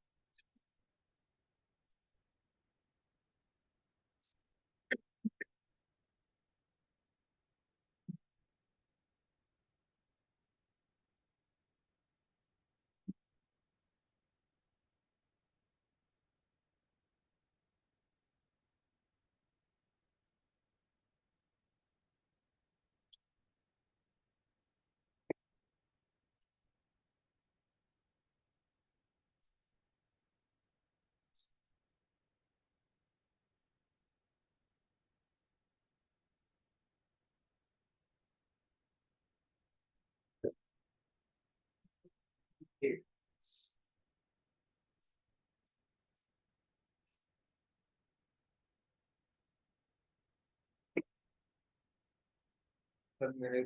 Sir मेरे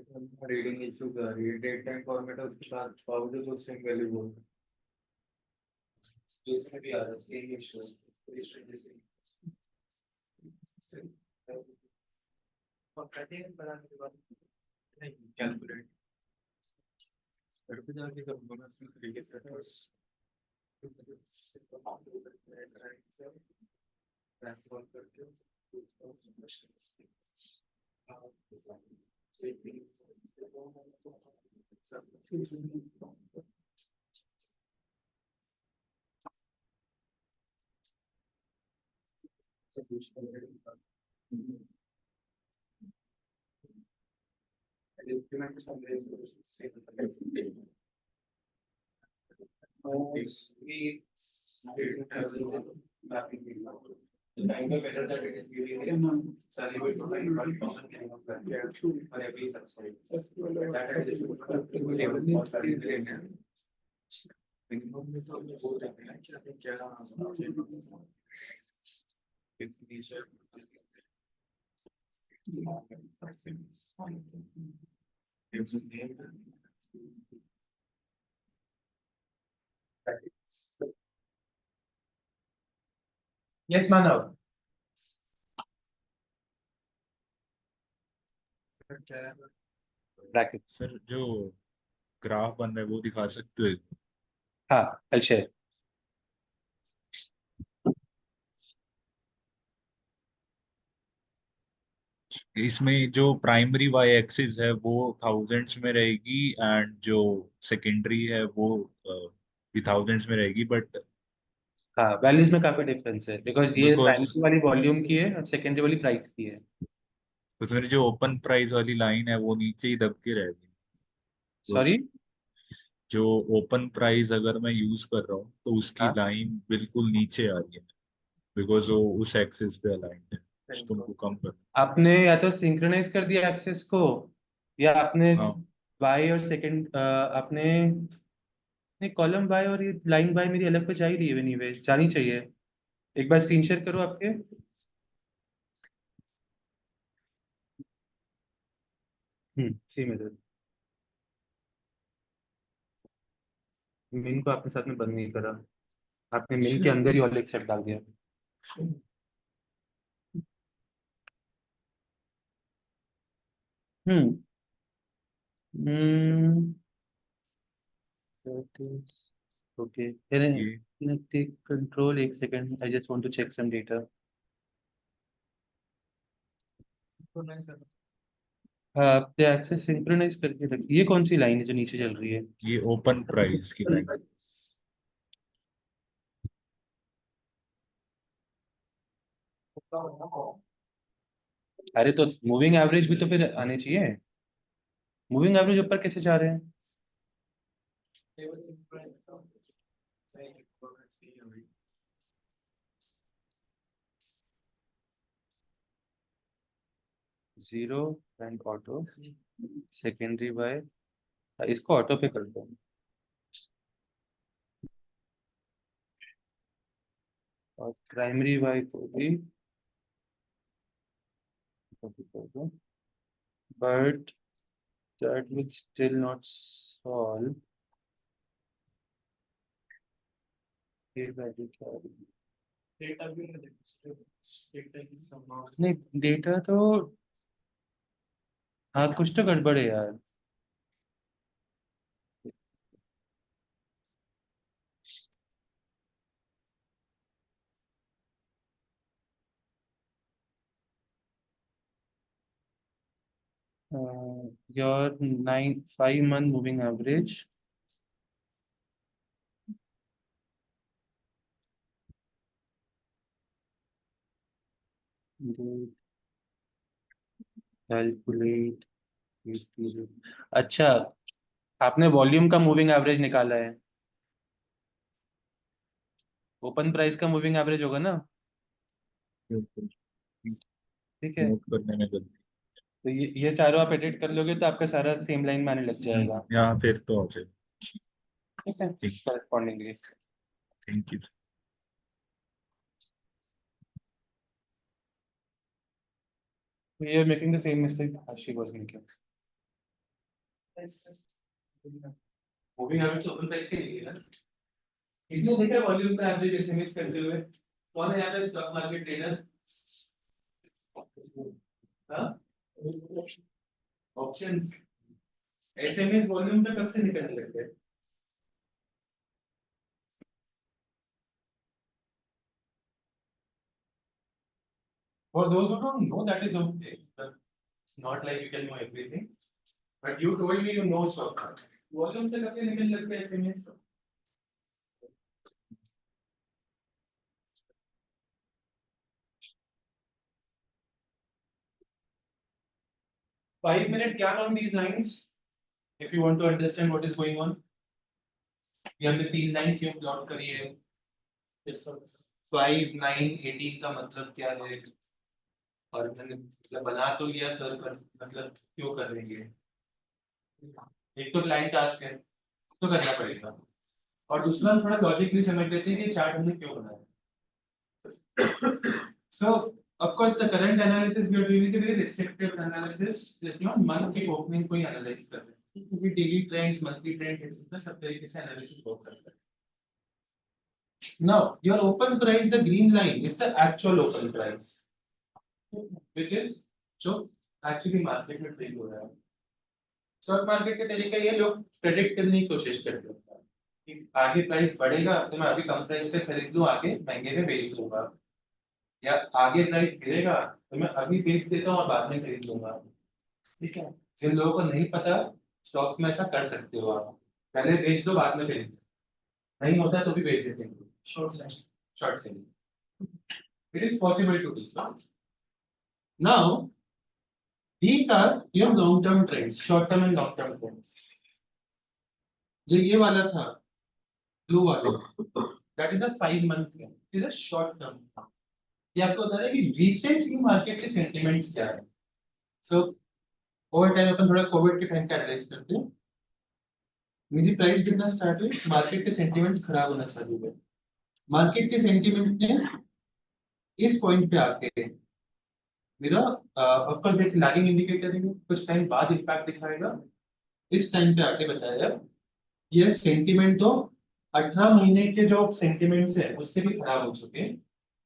reading issues आ रही है, date time format है उसके साथ power जो string value बोल इसमें भी आ रहा है सेम इशू और कटिंग बनाने के बाद नहीं कैलकुलेट घर पे जाके करूँगा मैं अपने तरीके से क्या नाम? Yes, Manav. Bracket. सर जो ग्राफ बन रहा है वो दिखा सकते हो? हाँ, I'll share. इसमें जो प्राइमरी वाई एक्सिस है वो थाउजेंड्स में रहेगी एंड जो सेकेंडरी है वो भी थाउजेंड्स में रहेगी, बट हाँ, वैल्यूज में काफी डिफरेंस है बिकॉज ये बिकॉज प्राइमरी वाली वॉल्यूम की है और सेकेंडरी वाली प्राइस की है। उसमें जो ओपन प्राइस वाली लाइन है वो नीचे ही दब के रहेगी। तो सॉरी। जो ओपन प्राइस अगर मैं यूज कर रहा हूँ तो उसकी हाँ, लाइन बिल्कुल नीचे आ रही है, बिकॉज वो उस एक्सिस पे अलाइंड है, कुछ तुमको कम कर। आपने या तो सिंक्रोनाइज कर दिया एक्सेस को या आपने हाँ बाय और सेकंड आपने नहीं, कॉलम बाय और ये लाइन बाय मेरी अलग पे जा ही रही है एनीवे, जानी चाहिए। एक बार स्क्रीन शेयर करो आपके। सी मेथड मेन को आपने साथ में बंद नहीं करा, आपने मेन के अंदर ही ऑल एक्सेप्ट डाल दिया। हम्म हम्म ओके, ये can I take control एक second, I just want to check some data. आपने एक्सेस सिंक्रोनाइज करके रखी, ये कौन सी लाइन है जो नीचे चल रही है? ये ओपन प्राइस की लाइन। अरे तो मूविंग एवरेज भी तो फिर आने चाहिए, मूविंग एवरेज ऊपर कैसे जा रहे हैं? Zero and auto secondary by, इसको ऑटो पे कर दो और प्राइमरी बाय को भी ऑटो कर दो, but that will still not solve. ये वैल्यू क्या आ रही है? नहीं, डेटा तो हाँ कुछ तो गड़बड़ है यार। Your 5 month moving average calculate. अच्छा, आपने वॉल्यूम का मूविंग एवरेज निकाला है, ओपन प्राइस का मूविंग एवरेज होगा ना? ठीक है, नोट करने में गलती। तो ये चारों आप एडिट कर लोगे तो आपका सारा सेम लाइन में आने लग जाएगा। यहाँ फिर तो आ जाए। ठीक है, ठीक, correspondingly. Thank you. We are making the same mistake as she was making. Moving average open price के लिए ना, इसने देखा वॉल्यूम का एवरेज एसएमएस करते हुए, कौन है यहाँ पे stock market trader? Options SMS volume पे कब से निकलने लगते हैं? For those who don't know, that is okay. It's not like you can know everything. But you told me you know stock market. Volume से कब से निकलने लगते हैं SMS? 5 minute gap on these lines if you want to understand what is going on. ये हमने 3 line क्यों plot करी है? 5, 9, 18 का मतलब क्या है? और मैंने मतलब बना तो लिया सर, पर मतलब क्यों कर रही है? एक तो क्लाइंट टास्क है तो करना पड़ेगा, और दूसरा हम थोड़ा लॉजिकली समझ लेते हैं कि चार्ट हमने क्यों बनाया। So of course the current analysis we are doing is a very restrictive analysis. It's not month की opening को ही analyze कर रहे हैं, क्योंकि daily trends, monthly trends etc. सब तरीके से analysis हो करता है। Now your open price, the green line is the actual open price, which is जो actually market में trade हो रहा है। स्टॉक मार्केट के तरीके ये लोग प्रेडिक्ट करने की कोशिश करते हैं कि आगे प्राइस बढ़ेगा तो मैं अभी कम प्राइस पे खरीद लूं, आगे महंगे में बेच दूंगा, या आगे प्राइस गिरेगा तो मैं अभी बेच देता हूँ और बाद में खरीद लूंगा। ठीक है, जिन लोगों को नहीं पता स्टॉक्स में ऐसा कर सकते हो आप, पहले बेच दो बाद में खरीद लो, नहीं होता तो भी बेच देते हैं short selling. It is possible to do. Now these are your long term trends, short term and long term trends. जो ये वाला था ब्लू वाला, that is a 5 month trend, it is a short term। ये आपको बता रहा है कि रिसेंटली मार्केट के सेंटिमेंट्स क्या है। सो ओवर टाइम अपन थोड़ा कोविड के टाइम का एनालाइज करते हैं। मेरी प्राइस गिरना स्टार्ट हुई, मार्केट के सेंटिमेंट्स खराब होना चालू हुए। मार्केट के सेंटिमेंट ने इस पॉइंट पे आके मेरा ऑफ कोर्स एक लैगिंग इंडिकेटर है, कुछ टाइम बाद इंपैक्ट दिखाएगा। इस टाइम पे आके बताया ये सेंटिमेंट तो 18 महीने के जो सेंटिमेंट्स है उससे भी खराब हो चुके हैं,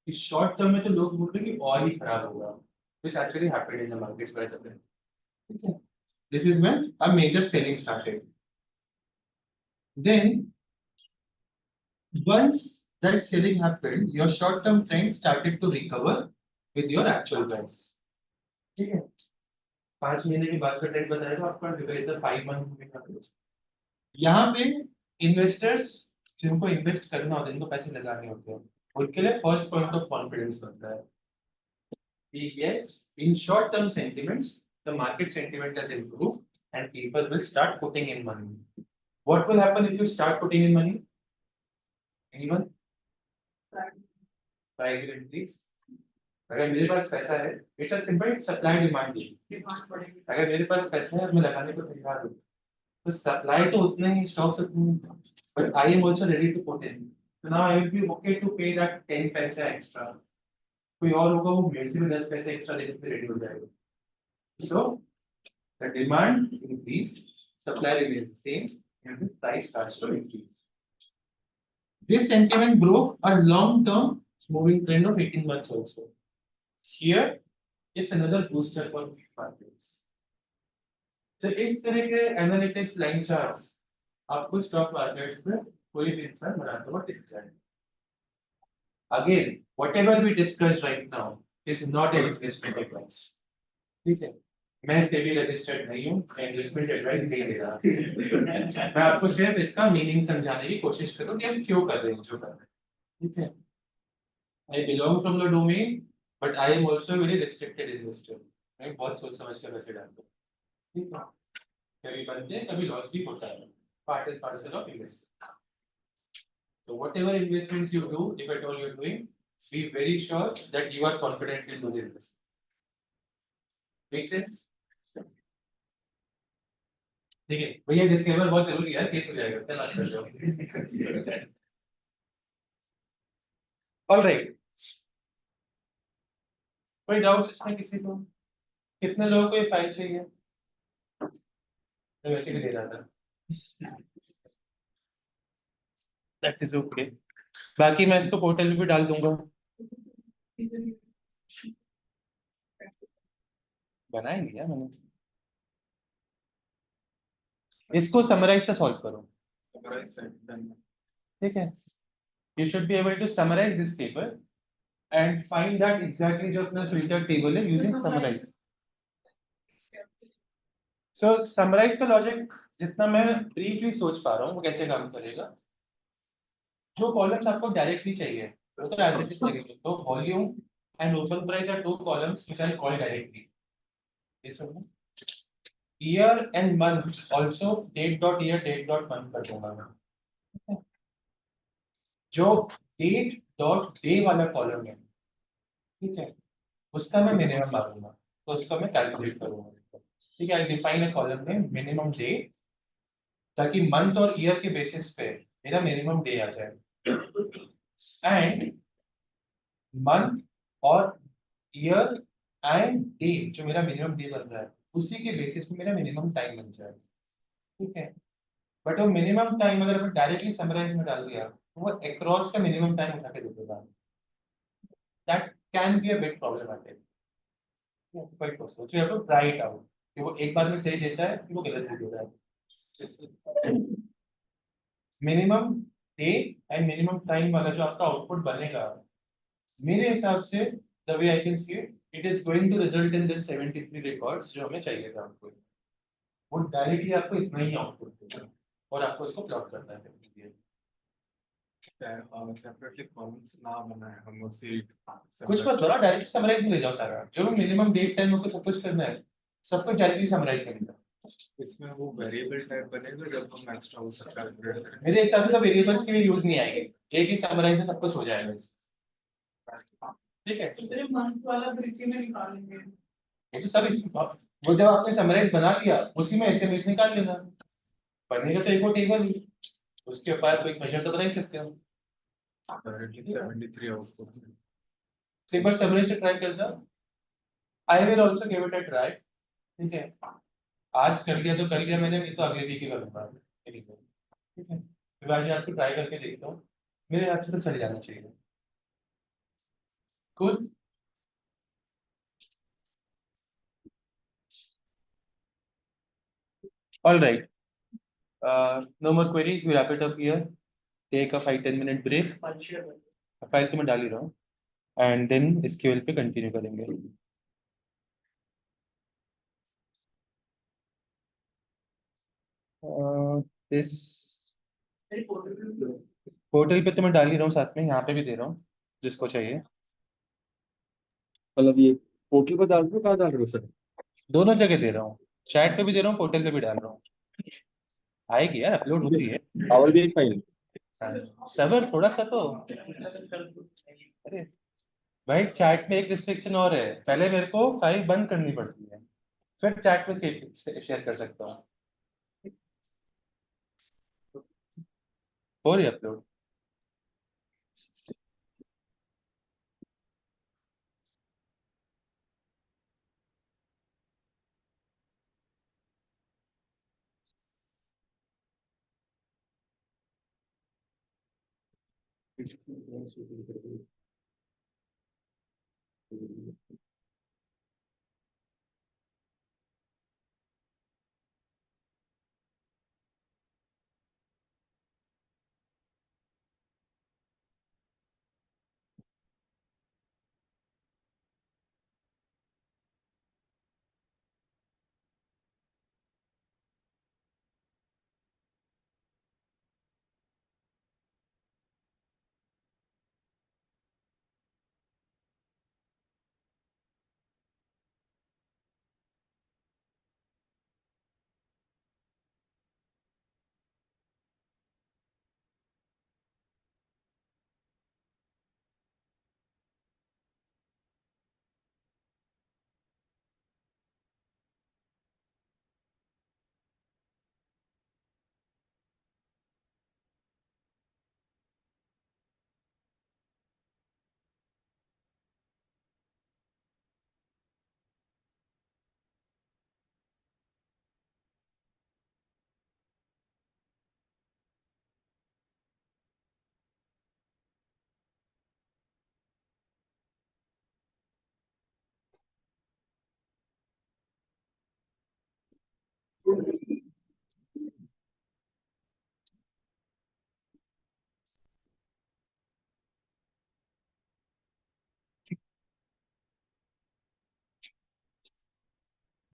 कि शॉर्ट टर्म में तो लोग बोल रहे हैं कि और ही खराब होगा, which actually happened in the markets by the way। ठीक है, this is when a major selling started। Then once that selling happened, your short term trend started to recover with your actual price। ठीक है, 5 महीने की बात का trend बताएगा आपका, डिवाइड 5 मंथ। यहाँ पे इन्वेस्टर्स जिनको इन्वेस्ट करना होता है, जिनको पैसे लगाने होते हैं, उनके लिए फर्स्ट पॉइंट ऑफ कॉन्फिडेंस बनता है कि yes, in short term sentiments the market sentiment has improved and people will start putting in money। What will happen if you start putting in money? Anyone? Price will increase। अगर मेरे पास पैसा है, it's a simple supply demand game। अगर मेरे पास पैसा है और मैं लगाने को तैयार हूँ, तो सप्लाई तो उतना ही, स्टॉक्स उतने ही, but I am also ready to put in। So now I will be okay to pay that 10 पैसा extra। कोई और होगा वो मेरे से भी 10 पैसे एक्स्ट्रा देने के लिए रेडी हो जाएगा। So the demand increased, supply remains the same, and the price starts to increase। This sentiment broke a long-term moving trend of 18 months also। Here it's another booster for markets। तो इस तरह के analytics line charts आपको stock market में कोई भी इंसान बनाते हुआ दिख जाए। Again, whatever we discussed right now is not an investment advice। ठीक है, मैं सेबी रजिस्टर्ड नहीं हूँ, मैं इन्वेस्टमेंट एडवाइस नहीं दे रहा। मैं आपको सिर्फ इसका मीनिंग समझाने की कोशिश करूँ कि हम क्यों कर रहे हैं जो कर रहे हैं। ठीक है, I belong from the domain, but I am also a very restricted investor। मैं बहुत सोच समझ कर पैसे डालता हूँ। ठीक है, कभी बनते हैं कभी लॉस भी होता है, part and parcel of investment. So whatever investments you do, if at all you're doing, be very sure that you are confident in doing this। Make sense? ठीक है भैया, डिस्क्लेमर बहुत जरूरी है, केस हो जाएगा, क्या बात कर रहे हो? ऑलराइट, कोई डाउट इसमें किसी को? कितने लोगों को ये फाइल चाहिए? मैं वैसे भी दे रहा था, दैट इज ओके। बाकी मैं इसको पोर्टल पे भी डाल दूंगा। बनाया नहीं क्या मैंने? इसको समराइज से सॉल्व करो, ठीक है? You should be able to summarise this table and find that exactly जो अपना फिल्टर टेबल है यूजिंग समराइज। सो समराइज का लॉजिक जितना मैं ब्रीफली सोच पा रहा हूँ वो कैसे काम करेगा। जो कॉलम्स आपको डायरेक्टली चाहिए वो तो एज इट इज लगेंगे, तो volume and open price are two columns which I call directly. ये सब year and month also date dot year date dot month कर दूंगा मैं। जो डेट डॉट डे वाला कॉलम है, ठीक है, उसका मैं मिनिमम मारूंगा, तो उसका मैं कैलकुलेट करूंगा। ठीक है, आई डिफाइन अ कॉलम में मिनिमम डे, ताकि मंथ और ईयर के बेसिस पे मेरा मिनिमम डे आ जाए, एंड मंथ और ईयर एंड डे जो मेरा मिनिमम डे बन रहा है उसी के बेसिस पे मेरा मिनिमम टाइम बन जाए, ठीक है। बट वो मिनिमम टाइम अगर मैं डायरेक्टली समराइज में डाल दिया तो वो अक्रॉस का मिनिमम टाइम उठा के दे देगा, that can be a bit problematic. Quite possible, so you have to try it out कि वो एक बार में सही देता है कि वो गलत भी दे रहा है। Minimum day and minimum time वाला जो आपका आउटपुट बनेगा, मेरे हिसाब से the way I can see it, it is going to result in this 73 records जो हमें चाहिए था हमको। वो डायरेक्टली आपको इतना ही आउटपुट देगा और आपको इसको प्लॉट करना है। सेपरेटली कॉलम्स ना बनाए हम उसी कुछ मत करो, डायरेक्ट समराइज में ले जाओ सारा, जो भी मिनिमम डेट टाइम को सब कुछ करना है सब कुछ डायरेक्टली समराइज करेगा। इसमें वो वेरिएबल टाइप बनेगा जब हम एक्स्ट्रा वो सब कैलकुलेट करेंगे। मेरे हिसाब से वेरिएबल्स के भी यूज नहीं आएंगे, एक ही समराइज में सब कुछ हो जाएगा, ठीक है। मंथ वाला ब्रीफी में निकालेंगे। वो तो सब वो जब आपने समराइज बना लिया उसी में एसएमएस निकाल लेना, पढ़ने का तो एक और टेबल ही, उसके बाद कोई मेजर तो बना ही सकते हो। डायरेक्टली 73 आउटपुट से तो एक बार समराइज से ट्राई कर दो, I will also give it a try, ठीक है। आज कर लिया तो कर लिया मैंने, नहीं तो अगले वीक ही करूंगा, ठीक है। फिर आज आपको ट्राई करके देखता हूँ, मेरे हिसाब से तो चल जाना चाहिए। Good. All right, no more queries, we wrap it up here, take a 5-10 minute break. File तो मैं डाल ही रहा हूँ, एंड देन SQL पे कंटिन्यू करेंगे। दिस पोर्टल पे तो मैं डाल ही रहा हूँ, साथ में यहाँ पे भी दे रहा हूँ जिसको चाहिए। मतलब ये पोर्टल पर डाल रहे हो, कहाँ डाल रहे हो सर? दोनों जगह दे रहा हूँ, चैट पे भी दे रहा हूँ, पोर्टल पे भी डाल रहा हूँ। आएगी यार, अपलोड होती है। Power BI file? सबर थोड़ा सा तो, अरे भाई चैट में एक रिस्ट्रिक्शन और है, पहले मेरे को फाइल बंद करनी पड़ती है फिर चैट पे शेयर कर सकता हूँ। हो रही अपलोड। है